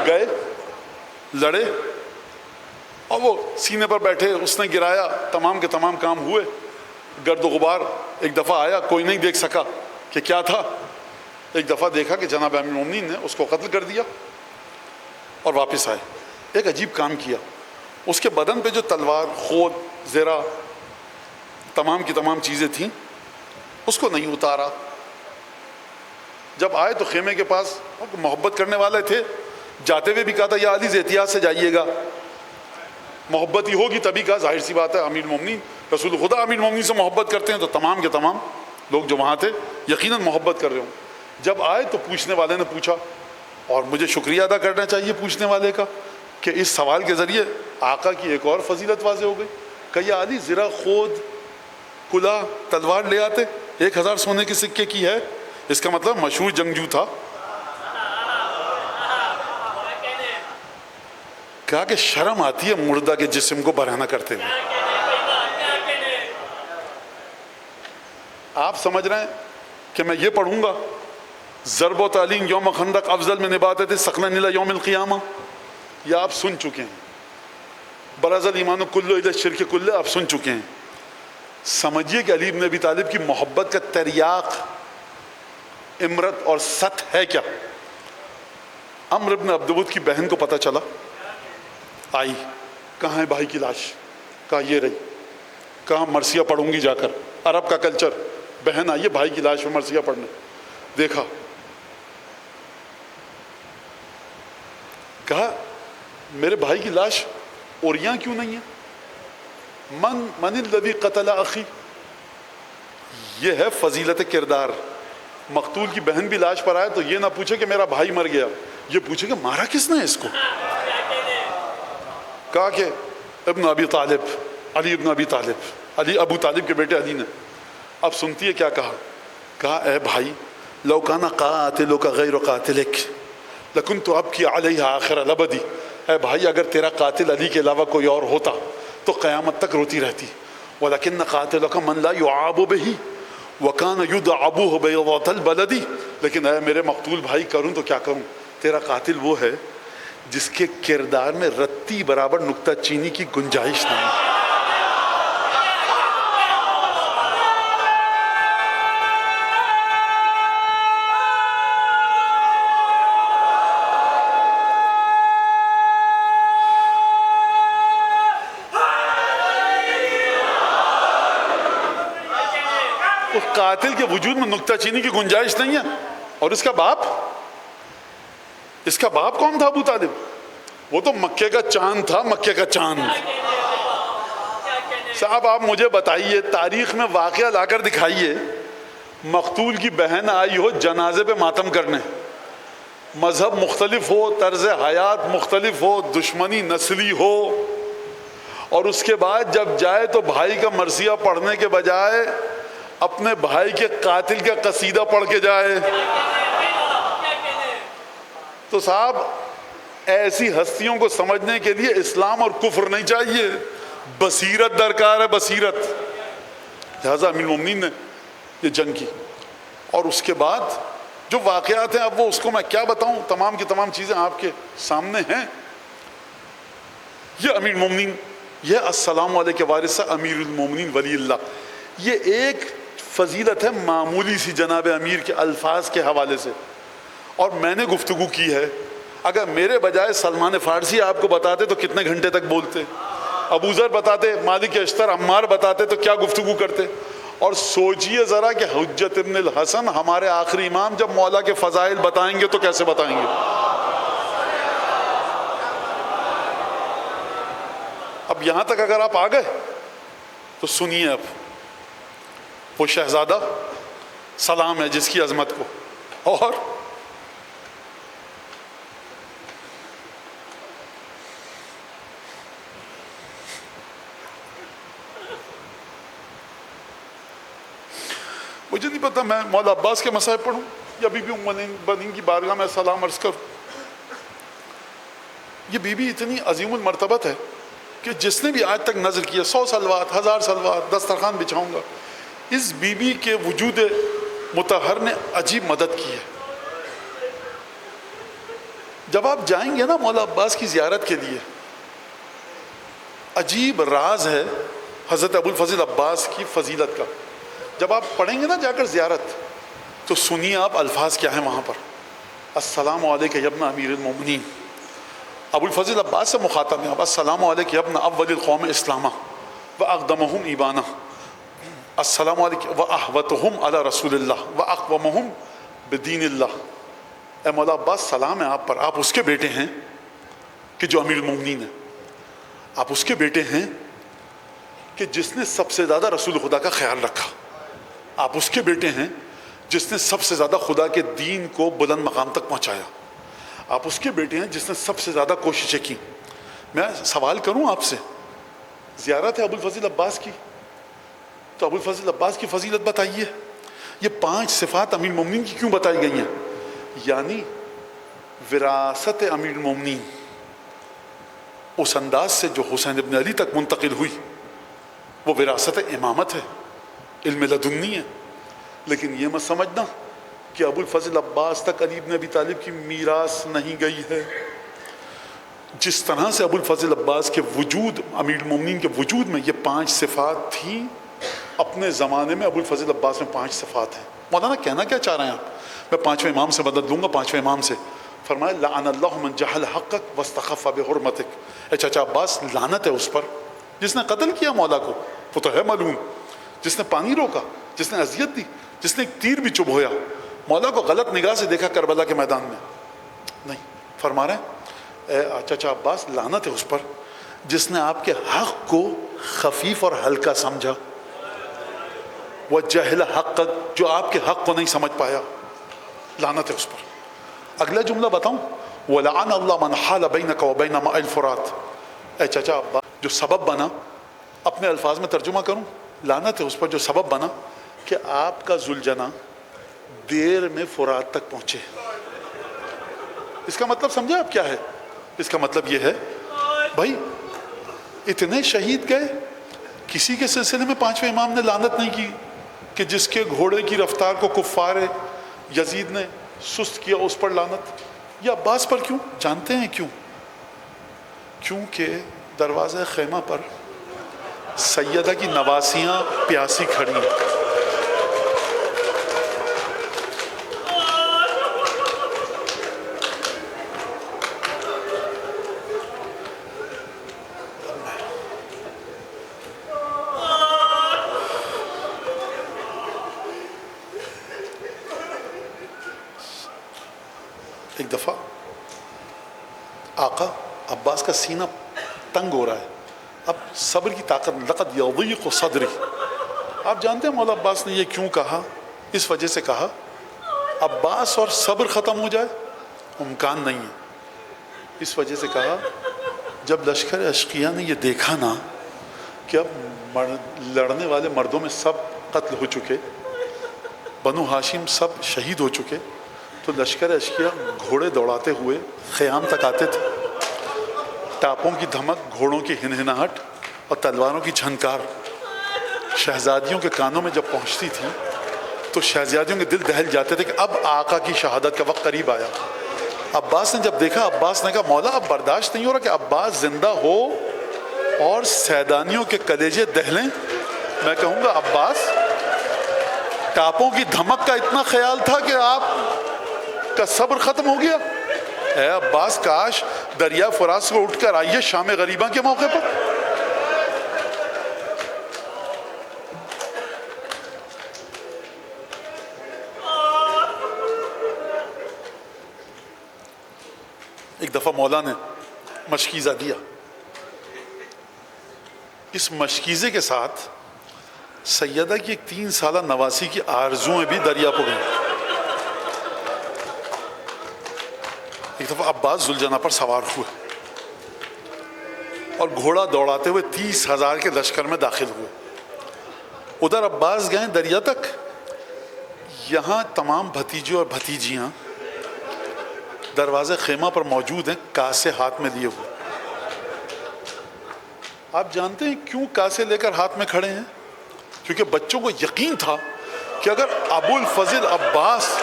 گئے لڑے اور وہ سینے پر بیٹھے، اس نے گرایا، تمام کے تمام کام ہوئے. گرد و غبار ایک دفعہ آیا، کوئی نہیں دیکھ سکا کہ کیا تھا. ایک دفعہ دیکھا کہ جناب امیر المومنین نے اس کو قتل کر دیا اور واپس آئے. ایک عجیب کام کیا، اس کے بدن پہ جو تلوار، خود، زرہ، تمام کی تمام چیزیں تھیں اس کو نہیں اتارا. جب آئے تو خیمے کے پاس محبت کرنے والے تھے، جاتے ہوئے بھی کہا تھا یا علی احتیاط سے جائیے گا، محبت ہی ہوگی تبھی. کہا ظاہر سی بات ہے امیر المومنین رسول خدا امیر المومنین سے محبت کرتے ہیں تو تمام کے تمام لوگ جو وہاں تھے یقیناً محبت کر رہے ہوں. جب آئے تو پوچھنے والے نے پوچھا، اور مجھے شکریہ ادا کرنا چاہیے پوچھنے والے کا کہ اس سوال کے ذریعے آقا کی ایک اور فضیلت واضح ہو گئی. کہ یا علی ذرا خود، کلا، تلوار لے آتے، 1000 سونے کے سکے کی ہے، اس کا مطلب مشہور جنگجو تھا. کہا کہ شرم آتی ہے مردہ کے جسم کو برہنہ کرتے ہوئے. آپ سمجھ رہے ہیں کہ میں یہ پڑھوں گا ضرب و تعلیم یوم خندق افضل من عبادت سقنا الی یوم القیامہ؟ یہ آپ سن چکے ہیں. برز الایمان کلہ الی الشرک کلہ آپ سن چکے ہیں. سمجھیے کہ علی بن ابی طالب کی محبت کا تریاق امرت اور ست ہے کیا. عمرو بن عبدود کی بہن کو پتہ چلا, آئی, کہاں ہے بھائی کی لاش؟ کہا یہ رہی. کہاں؟ مرثیہ پڑھوں گی جا کر. عرب کا کلچر, بہن آئی ہے بھائی کی لاش میں مرثیہ پڑھنے. دیکھا, کہا میرے بھائی کی لاش اوریاں کیوں نہیں ہے؟ من الذی قتل اخی. یہ ہے فضیلت کردار. مقتول کی بہن بھی لاش پر آئے تو یہ نہ پوچھے کہ میرا بھائی مر گیا, یہ پوچھے کہ مارا کس نے اس کو. کہا کہ ابن ابی طالب, علی ابن ابی طالب, علی ابو طالب کے بیٹے علی نے. اب سنتی ہے کیا کہا؟ کہا اے بھائی لو کان قاتلک غیر قاتلک لکنت ابکی علیہ آخر الابدی. اے بھائی اگر تیرا قاتل علی کے علاوہ کوئی اور ہوتا تو قیامت تک روتی رہتی. ولکن قاتلک من لا یعاب بہ وکان یدعبہ بیضاۃ البلد. لیکن اے میرے مقتول بھائی کروں تو کیا کروں, تیرا قاتل وہ ہے جس کے کردار میں رتی برابر نکتہ چینی کی گنجائش نہیں. اس قاتل کے وجود میں نکتہ چینی کی گنجائش نہیں ہے. اور اس کا باپ کون تھا؟ ابو طالب. وہ تو مکے کا چاند تھا, مکے کا چاند. صاحب آپ مجھے بتائیے, تاریخ میں واقعہ لا کر دکھائیے, مقتول کی بہن آئی ہو جنازے پہ ماتم کرنے, مذہب مختلف ہو, طرز حیات مختلف ہو, دشمنی نسلی ہو, اور اس کے بعد جب جائے تو بھائی کا مرثیہ پڑھنے کے بجائے اپنے بھائی کے قاتل کا قصیدہ پڑھ کے جائے. تو صاحب ایسی ہستیوں کو سمجھنے کے لیے اسلام اور کفر نہیں چاہیے, بصیرت درکار ہے, بصیرت. لہذا امیر المومنین نے یہ جنگ کی. اور اس کے بعد جو واقعات ہیں, اب وہ اس کو میں کیا بتاؤں, تمام کی تمام چیزیں آپ کے سامنے ہیں. یہ امیر المومنین, یہ السلام علیکم وارث امیر المومنین ولی اللہ, یہ ایک فضیلت ہے معمولی سی جناب امیر کے الفاظ کے حوالے سے. اور میں نے گفتگو کی ہے, اگر میرے بجائے سلمان فارسی آپ کو بتاتے تو کتنے گھنٹے تک بولتے, ابو ذر بتاتے, مالک اشتر, عمار بتاتے تو کیا گفتگو کرتے. اور سوچئے ذرا کہ حجت ابن الحسن ہمارے آخری امام جب مولا کے فضائل بتائیں گے تو کیسے بتائیں گے. اب یہاں تک اگر آپ آ گئے تو سنیے, اب وہ شہزادہ سلام ہے جس کی عظمت کو. اور مجھے نہیں پتا میں مولا عباس کے مصائب پڑھوں یا بی بی ام المؤمنین کی بارگاہ میں سلام عرض کروں. یہ بی بی اتنی عظیم المرتبت ہے کہ جس نے بھی آج تک نظر کیا, 100 صلوات, 1000 صلوات, دسترخوان بچھاؤں گا, اس بی بی کے وجود مطہر نے عجیب مدد کی ہے. جب آپ جائیں گے نا مولا عباس کی زیارت کے لیے, عجیب راز ہے حضرت ابو الفضل عباس کی فضیلت کا. جب آپ پڑھیں گے نا جا کر زیارت, تو سنیے آپ الفاظ کیا ہیں وہاں پر. السلام علیکم یا ابن امیر المومنین. ابو الفضل عباس سے مخاطب ہیں. السلام علیکم یا ابن اول القوم اسلاما واقدمہم ایمانا. السلام علیکم واحوتہم علی رسول اللہ واقومہم بدین اللہ. اے مولا عباس سلام ہے آپ پر, آپ اس کے بیٹے ہیں کہ جو امیر المومنین ہیں, آپ اس کے بیٹے ہیں کہ جس نے سب سے زیادہ رسول خدا کا خیال رکھا, آپ اس کے بیٹے ہیں جس نے سب سے زیادہ خدا کے دین کو بلند مقام تک پہنچایا, آپ اس کے بیٹے ہیں جس نے سب سے زیادہ کوششیں کی. میں سوال کروں آپ سے, زیارت ہے ابو الفضل عباس کی, تو ابو الفضل عباس کی فضیلت بتائیے. یہ 5 صفات امیر المومنین کی کیوں بتائی گئی ہیں؟ یعنی وراثت امیر المومنین اس انداز سے جو حسین ابن علی تک منتقل ہوئی وہ وراثت امامت ہے، علم لدنی ہے. لیکن یہ مت سمجھنا کہ ابو الفضل عباس تک علی ابن ابی طالب کی میراث نہیں گئی ہے. جس طرح سے ابو الفضل عباس کے وجود، امیر المومنین کے وجود میں یہ 5 صفات تھیں، اپنے زمانے میں ابو الفضل عباس میں 5 صفات ہیں. مولانا کہنا کیا چاہ رہے ہیں آپ؟ میں 5ویں امام سے مدد لوں گا. 5ویں امام سے فرمایا لعن اللہ من جہل حقک واستخف بحرمتک. اے چچا عباس، لعنت ہے اس پر جس نے قتل کیا مولا کو، وہ تو ہے ملعون. جس نے پانی روکا، جس نے اذیت دی، جس نے ایک تیر بھی چبھویا، مولا کو غلط نگاہ سے دیکھا کربلا کے میدان میں. نہیں، فرما رہے ہیں اے چچا عباس، لعنت ہے اس پر جس نے آپ کے حق کو خفیف اور ہلکا سمجھا. وہ جہل حق، جو آپ کے حق کو نہیں سمجھ پایا، لعنت ہے اس پر. اگلا جملہ بتاؤں، وَلَعَنَ اللَّهُ مَنْ حَالَ بَيْنَكَ وَبَيْنَ مَاءِ الْفُرَاتِ. اے چچا عباس، جو سبب بنا، اپنے الفاظ میں ترجمہ کروں، لعنت ہے اس پر جو سبب بنا کہ آپ کا ذوالجناح دیر میں فرات تک پہنچے. اس کا مطلب سمجھا آپ کیا ہے؟ اس کا مطلب یہ ہے بھائی اتنے شہید گئے، کسی کے سلسلے میں 5ویں امام نے لعنت نہیں کی کہ جس کے گھوڑے کی رفتار کو کفار یزید نے سست کیا اس پر لعنت. یا عباس پر کیوں؟ جانتے ہیں کیوں؟ کیونکہ دروازہ خیمہ پر سیدہ کی نواسیاں پیاسی کھڑی ہیں. ایک دفعہ آقا عباس کا سینہ تنگ ہو رہا ہے، اب صبر کی طاقت، لقد یضیق صدری. آپ جانتے ہیں مولا عباس نے یہ کیوں کہا؟ اس وجہ سے کہا عباس اور صبر ختم ہو جائے امکان نہیں ہے. اس وجہ سے کہا جب لشکر اشقیہ نے یہ دیکھا نا کہ اب لڑنے والے مردوں میں سب قتل ہو چکے، بنو ہاشم سب شہید ہو چکے، تو لشکر اشقیہ گھوڑے دوڑاتے ہوئے خیام تک آتے تھے. ٹاپوں کی دھمک، گھوڑوں کی ہنہناہٹ اور تلواروں کی جھنکار شہزادیوں کے کانوں میں جب پہنچتی تھی تو شہزادیوں کے دل دہل جاتے تھے کہ اب آقا کی شہادت کا وقت قریب آیا. عباس نے جب دیکھا، عباس نے کہا مولا اب برداشت نہیں ہو رہا کہ عباس زندہ ہو اور سیدانیوں کے کلیجے دہلیں. میں کہوں گا عباس، ٹاپوں کی دھمک کا اتنا خیال تھا کہ آپ کا صبر ختم ہو گیا. اے عباس، کاش دریا فرات سے اٹھ کر آئیے شام غریبہ کے موقع پر. ایک دفعہ مولا نے مشکیزہ دیا، اس مشکیزے کے ساتھ سیدہ کی ایک 3 سالہ نواسی کی آرزویں بھی دریا پہ گئیں. ایک دفعہ عباس ذوالجناح پر سوار ہوئے اور گھوڑا دوڑاتے ہوئے 30,000 کے لشکر میں داخل ہوئے. ادھر عباس گئے دریا تک، یہاں تمام بھتیجے اور بھتیجیاں دروازے خیمہ پر موجود ہیں، کاسے ہاتھ میں لیے ہوئے. آپ جانتے ہیں کیوں کاسے لے کر ہاتھ میں کھڑے ہیں؟ کیونکہ بچوں کو یقین تھا کہ اگر ابو الفضل عباس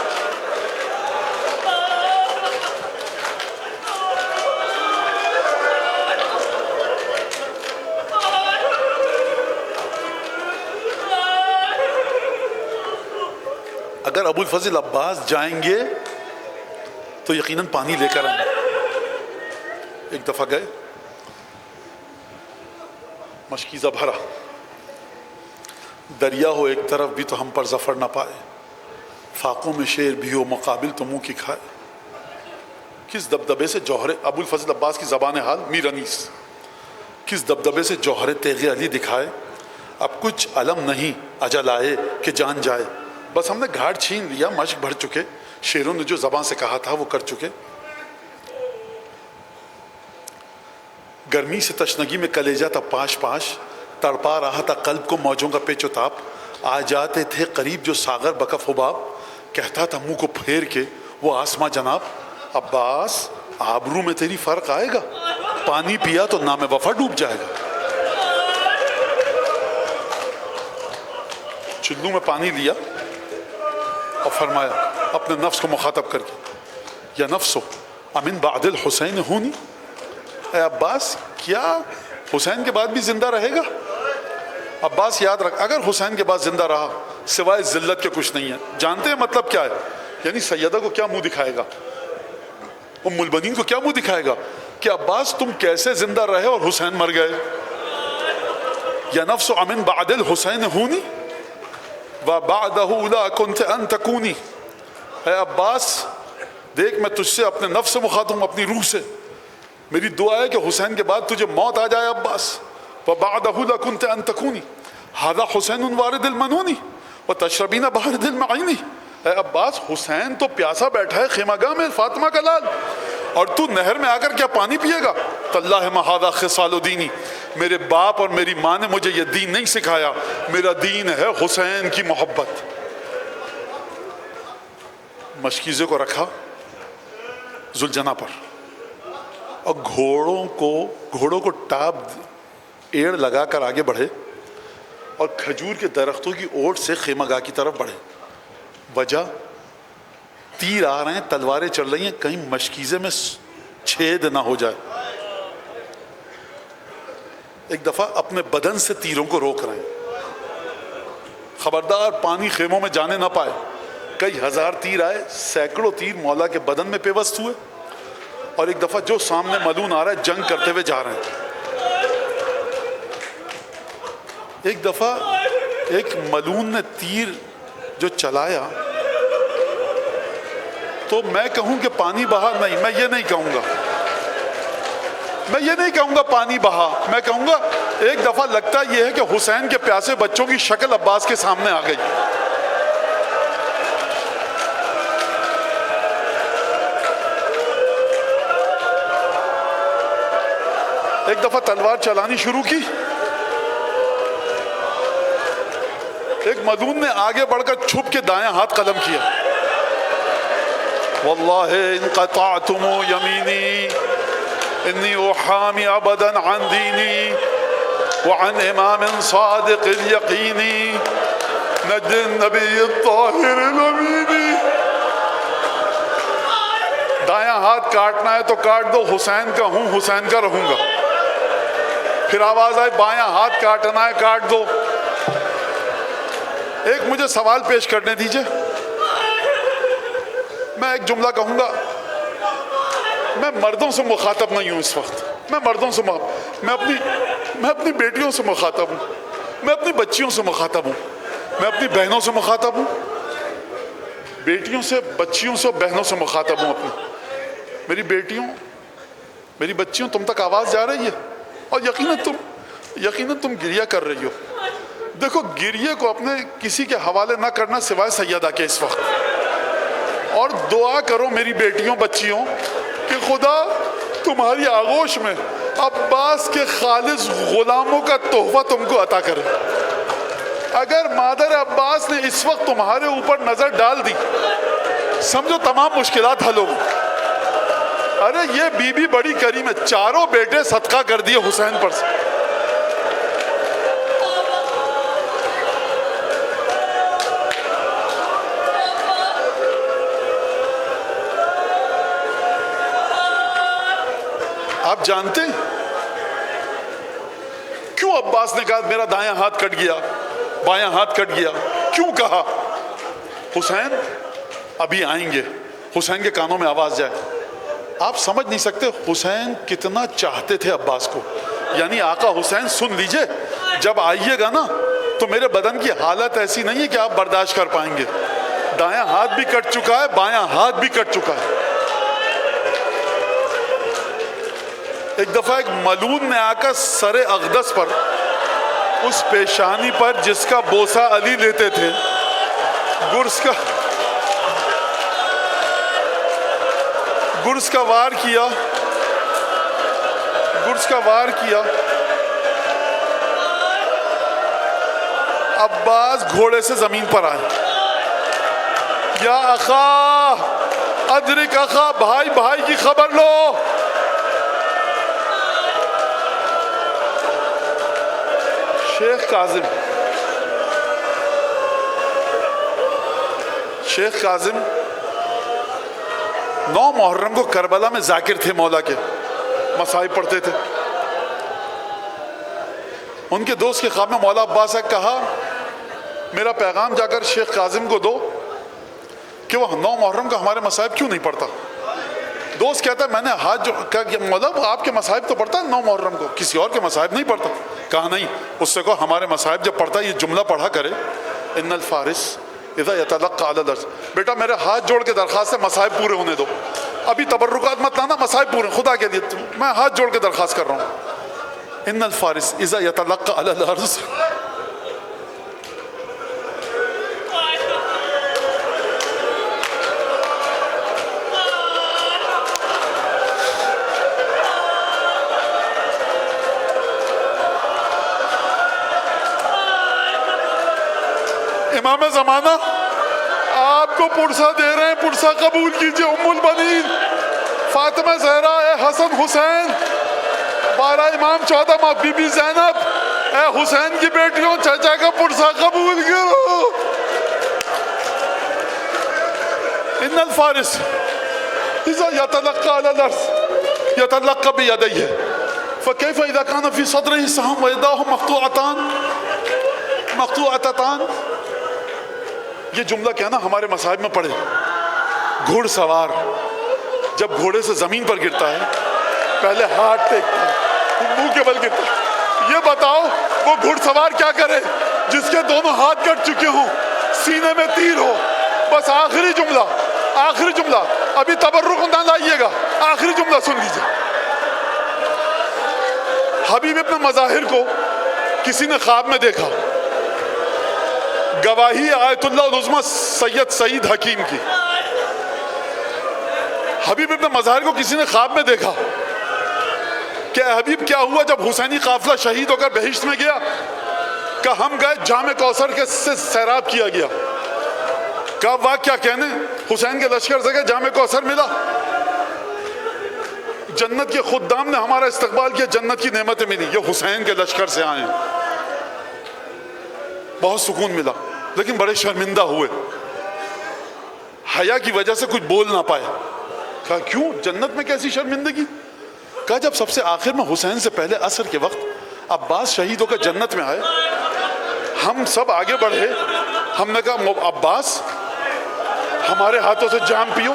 ابو الفضل عباس جائیں گے تو یقیناً پانی لے کر آئیں گے. ایک دفعہ گئے، مشکیزہ بھرا، دریا ہو ایک طرف بھی تو ہم پر ظفر نہ پائے، فاقوں میں شیر بھی ہو مقابل تو منہ کی کھائے. کس دبدبے سے جوہر ابو الفضل عباس کی زبان حال میر انیس، کس دبدبے سے جوہر تیغ علی دکھائے، اب کچھ علم نہیں اجل آئے کہ جان جائے. بس ہم نے گھاٹ چھین لیا، مشق بھر چکے، شیروں نے جو زبان سے کہا تھا وہ کر چکے. گرمی سے تشنگی میں کلیجہ تھا پاش پاش، تڑپا رہا تھا قلب کو موجوں کا پیچ و تاپ. آ جاتے تھے قریب جو ساغر بکف حباب، کہتا تھا منہ کو پھیر کے وہ آسماں جناب، عباس آبرو میں تیری فرق آئے گا. پانی پیا تو نام وفا ڈوب جائے گا. چلو میں پانی لیا اور فرمایا اپنے نفس کو مخاطب کر کے, یا نفسو امن بعد الحسین ہونی, اے عباس کیا حسین کے بعد بھی زندہ رہے گا؟ عباس یاد رکھ, اگر حسین کے بعد زندہ رہا سوائے ذلت کے کچھ نہیں ہے. جانتے ہیں مطلب کیا ہے؟ یعنی سیدہ کو کیا منہ دکھائے گا, ام البنین کو کیا منہ دکھائے گا کہ عباس تم کیسے زندہ رہے اور حسین مر گئے؟ یا نفس امن بعد الحسین ہونی وبعدہ لا کنت ان تکونی. اے عباس دیکھ میں تجھ سے اپنے نفس سے مخاطب ہوں, اپنی روح سے. میری دعا ہے کہ حسین کے بعد تجھے موت آ جائے عباس. وبعدہ لا کنت ان تکونی ھذا حسین وارد المنونی وتشربین بارد المعینی. اے عباس حسین تو پیاسا بیٹھا ہے خیمہ گاہ میں, فاطمہ کا لال, اور تو نہر میں آ کر کیا پانی پیے گا؟ تاللہ ما ھذا خصال دینی, میرے باپ اور میری ماں نے مجھے یہ دین نہیں سکھایا, میرا دین ہے حسین کی محبت. مشکیزے کو رکھا ذوالجناح پر اور گھوڑوں کو ٹاپ ایڑ لگا کر آگے بڑھے اور کھجور کے درختوں کی اوٹ سے خیمہ گاہ کی طرف بڑھے. وجہ تیر آ رہے ہیں, تلواریں چل رہی ہیں, کہیں مشکیزے میں چھید نہ ہو جائے. ایک دفعہ اپنے بدن سے تیروں کو روک رہے ہیں, خبردار پانی خیموں میں جانے نہ پائے. کئی ہزار تیر آئے, سینکڑوں تیر مولا کے بدن میں پیوست ہوئے, اور ایک دفعہ جو سامنے ملون آ رہا ہے جنگ کرتے ہوئے جا رہے ہیں. ایک دفعہ ایک ملون نے تیر جو چلایا تو میں کہوں کہ پانی بہا نہیں, میں یہ نہیں کہوں گا, میں یہ نہیں کہوں گا پانی بہا, میں کہوں گا ایک دفعہ لگتا یہ ہے کہ حسین کے پیاسے بچوں کی شکل عباس کے سامنے آ گئی. ایک دفعہ تلوار چلانی شروع کی, ایک مدون نے آگے بڑھ کر چھپ کے دائیں ہاتھ قلم کیا, واللہ ان قطعتم یمینی انی احامی ابدا عن دینی وعن امام صادق الیقینی نجد النبی الطاہر الامینی. دایاں ہاتھ کاٹنا ہے تو کاٹ دو, حسین کا ہوں حسین کا رہوں گا. پھر آواز آئی بایاں ہاتھ کاٹنا ہے کاٹ دو. ایک مجھے سوال پیش کرنے دیجئے, میں ایک جملہ کہوں گا, میں مردوں سے مخاطب نہیں ہوں اس وقت, میں مردوں سے میں اپنی بیٹیوں سے مخاطب ہوں, میں اپنی بچیوں سے مخاطب ہوں, میں اپنی بہنوں سے مخاطب ہوں, بیٹیوں سے, بچیوں سے, بہنوں سے مخاطب ہوں. اپنی میری بچیوں تم تک آواز جا رہی ہے, اور یقیناً تم گریہ کر رہی ہو. دیکھو گریہ کو اپنے کسی کے حوالے نہ کرنا سوائے سیدہ کے اس وقت, اور دعا کرو میری بیٹیوں بچیوں کہ خدا تمہاری آغوش میں عباس کے خالص غلاموں کا تحفہ تم کو عطا کرے. اگر مادر عباس نے اس وقت تمہارے اوپر نظر ڈال دی سمجھو تمام مشکلات حل ہو. ارے یہ بی بی بڑی کریم ہے, چاروں بیٹے صدقہ کر دیے حسین پر سے. آپ جانتے ہیں کیوں عباس نے کہا میرا دایاں ہاتھ کٹ گیا, بایاں ہاتھ کٹ گیا؟ کیوں کہا؟ حسین ابھی آئیں گے, حسین کے کانوں میں آواز جائے. آپ سمجھ نہیں سکتے حسین کتنا چاہتے تھے عباس کو. یعنی آقا حسین سن لیجئے, جب آئیے گا نا تو میرے بدن کی حالت ایسی نہیں ہے کہ آپ برداشت کر پائیں گے. دایاں ہاتھ بھی کٹ چکا ہے, بایاں ہاتھ بھی کٹ چکا ہے. ایک دفعہ ایک ملون نے آ کر سر اقدس پر, اس پیشانی پر جس کا بوسہ علی لیتے تھے, گرز کا وار کیا. عباس گھوڑے سے زمین پر آئے. یا اخا ادرک اخا, بھائی کی خبر لو. شیخ کاظم 9 محرم کو کربلا میں ذاکر تھے مولا کے، مصائب پڑھتے تھے. ان کے دوست کے خواب میں مولا عباس نے کہا میرا پیغام جا کر شیخ کاظم کو دو کہ وہ 9 محرم کا ہمارے مصائب کیوں نہیں پڑھتا. دوست کہتا ہے میں نے ہاتھ کہا کہ مولا آپ کے مصائب تو پڑھتا ہے 9 محرم کو، کسی اور کے مصائب نہیں پڑھتا. کہا نہیں، اس سے کہو ہمارے مصائب جب پڑھتا ہے یہ جملہ پڑھا کرے، ان الفارس اذا یتلقى علی الارض. بیٹا میرے ہاتھ جوڑ کے درخواست ہے مصائب پورے ہونے دو، ابھی تبرکات مت لانا، مصائب پورے خدا کے لیے میں ہاتھ جوڑ کے درخواست کر رہا ہوں. ان الفارس اذا یتلقى علی الارض. امام زمانہ آپ کو پرسہ دے رہے ہیں، پرسہ قبول کیجئے. ام البنین فاطمہ زہرا، اے حسن حسین، 12 امام 14 بی بی زینب، اے حسین کی بیٹیوں چچا کا پرسہ قبول کرو. ان الفارس اذا يتلقى على الارض يتلقى بيديه فكيف اذا كان في صدره سهم ويداه مقطوعتان. یہ جملہ کہنا ہمارے مصائب میں پڑھے. گھوڑ سوار جب گھوڑے سے زمین پر گرتا ہے پہلے ہاتھ ٹیکتا ہے، منہ کے بل گرتا ہے. یہ بتاؤ وہ گھوڑ سوار کیا کرے جس کے دونوں ہاتھ کٹ چکے ہوں، سینے میں تیر ہو. بس آخری جملہ ابھی تبرک نہ لائیے گا، آخری جملہ سن لیجیے. حبیب ابن مظاہر کو کسی نے خواب میں دیکھا، گواہی آیت اللہ العظمیٰ سید سعید حکیم کی. حبیب ابن مظاہر کو کسی نے خواب میں دیکھا کہ حبیب کیا ہوا جب حسینی قافلہ شہید ہو کر بہشت میں گیا؟ کہ ہم گئے جام کوثر کے سے سیراب کیا گیا. کہا واہ کیا کہنے، حسین کے لشکر سے گئے جام کوثر ملا، جنت کے خدام نے ہمارا استقبال کیا، جنت کی نعمتیں ملی. یہ حسین کے لشکر سے آئے ہیں، بہت سکون ملا، لیکن بڑے شرمندہ ہوئے، حیا کی وجہ سے کچھ بول نہ پائے. کہا کیوں، جنت میں کیسی شرمندگی؟ کہا جب سب سے آخر میں حسین سے پہلے عصر کے وقت عباس شہید ہو کر جنت میں آئے، ہم سب آگے بڑھے، ہم نے کہا عباس ہمارے ہاتھوں سے جام پیو.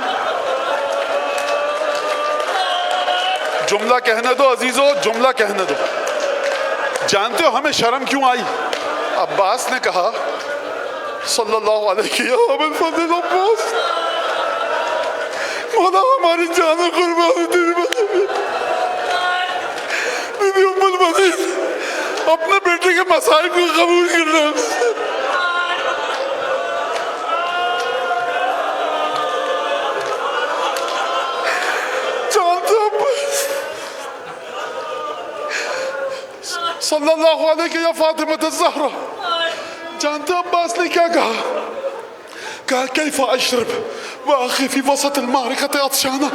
جملہ کہنے دو عزیزو، جملہ کہنے دو. جانتے ہو ہمیں شرم کیوں آئی؟ عباس نے کہا صلی اللہ علیہ وسلم، عباس مولا ہماری جان قربانی تیری بیوی ام البنین اپنے بیٹے کے مصائب کو قبول کر رہے ہیں. صلی اللہ علیہ یا فاطمہ الزہرا، جانتے عباس نے کیا کہا کیف اشرب واخی فی وسط المعرکۃ عطشانہ،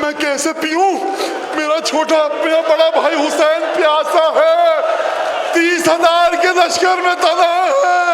میں کیسے پیوں، میرا بڑا بھائی حسین پیاسا ہے، 30,000 کے لشکر میں تنا ہے.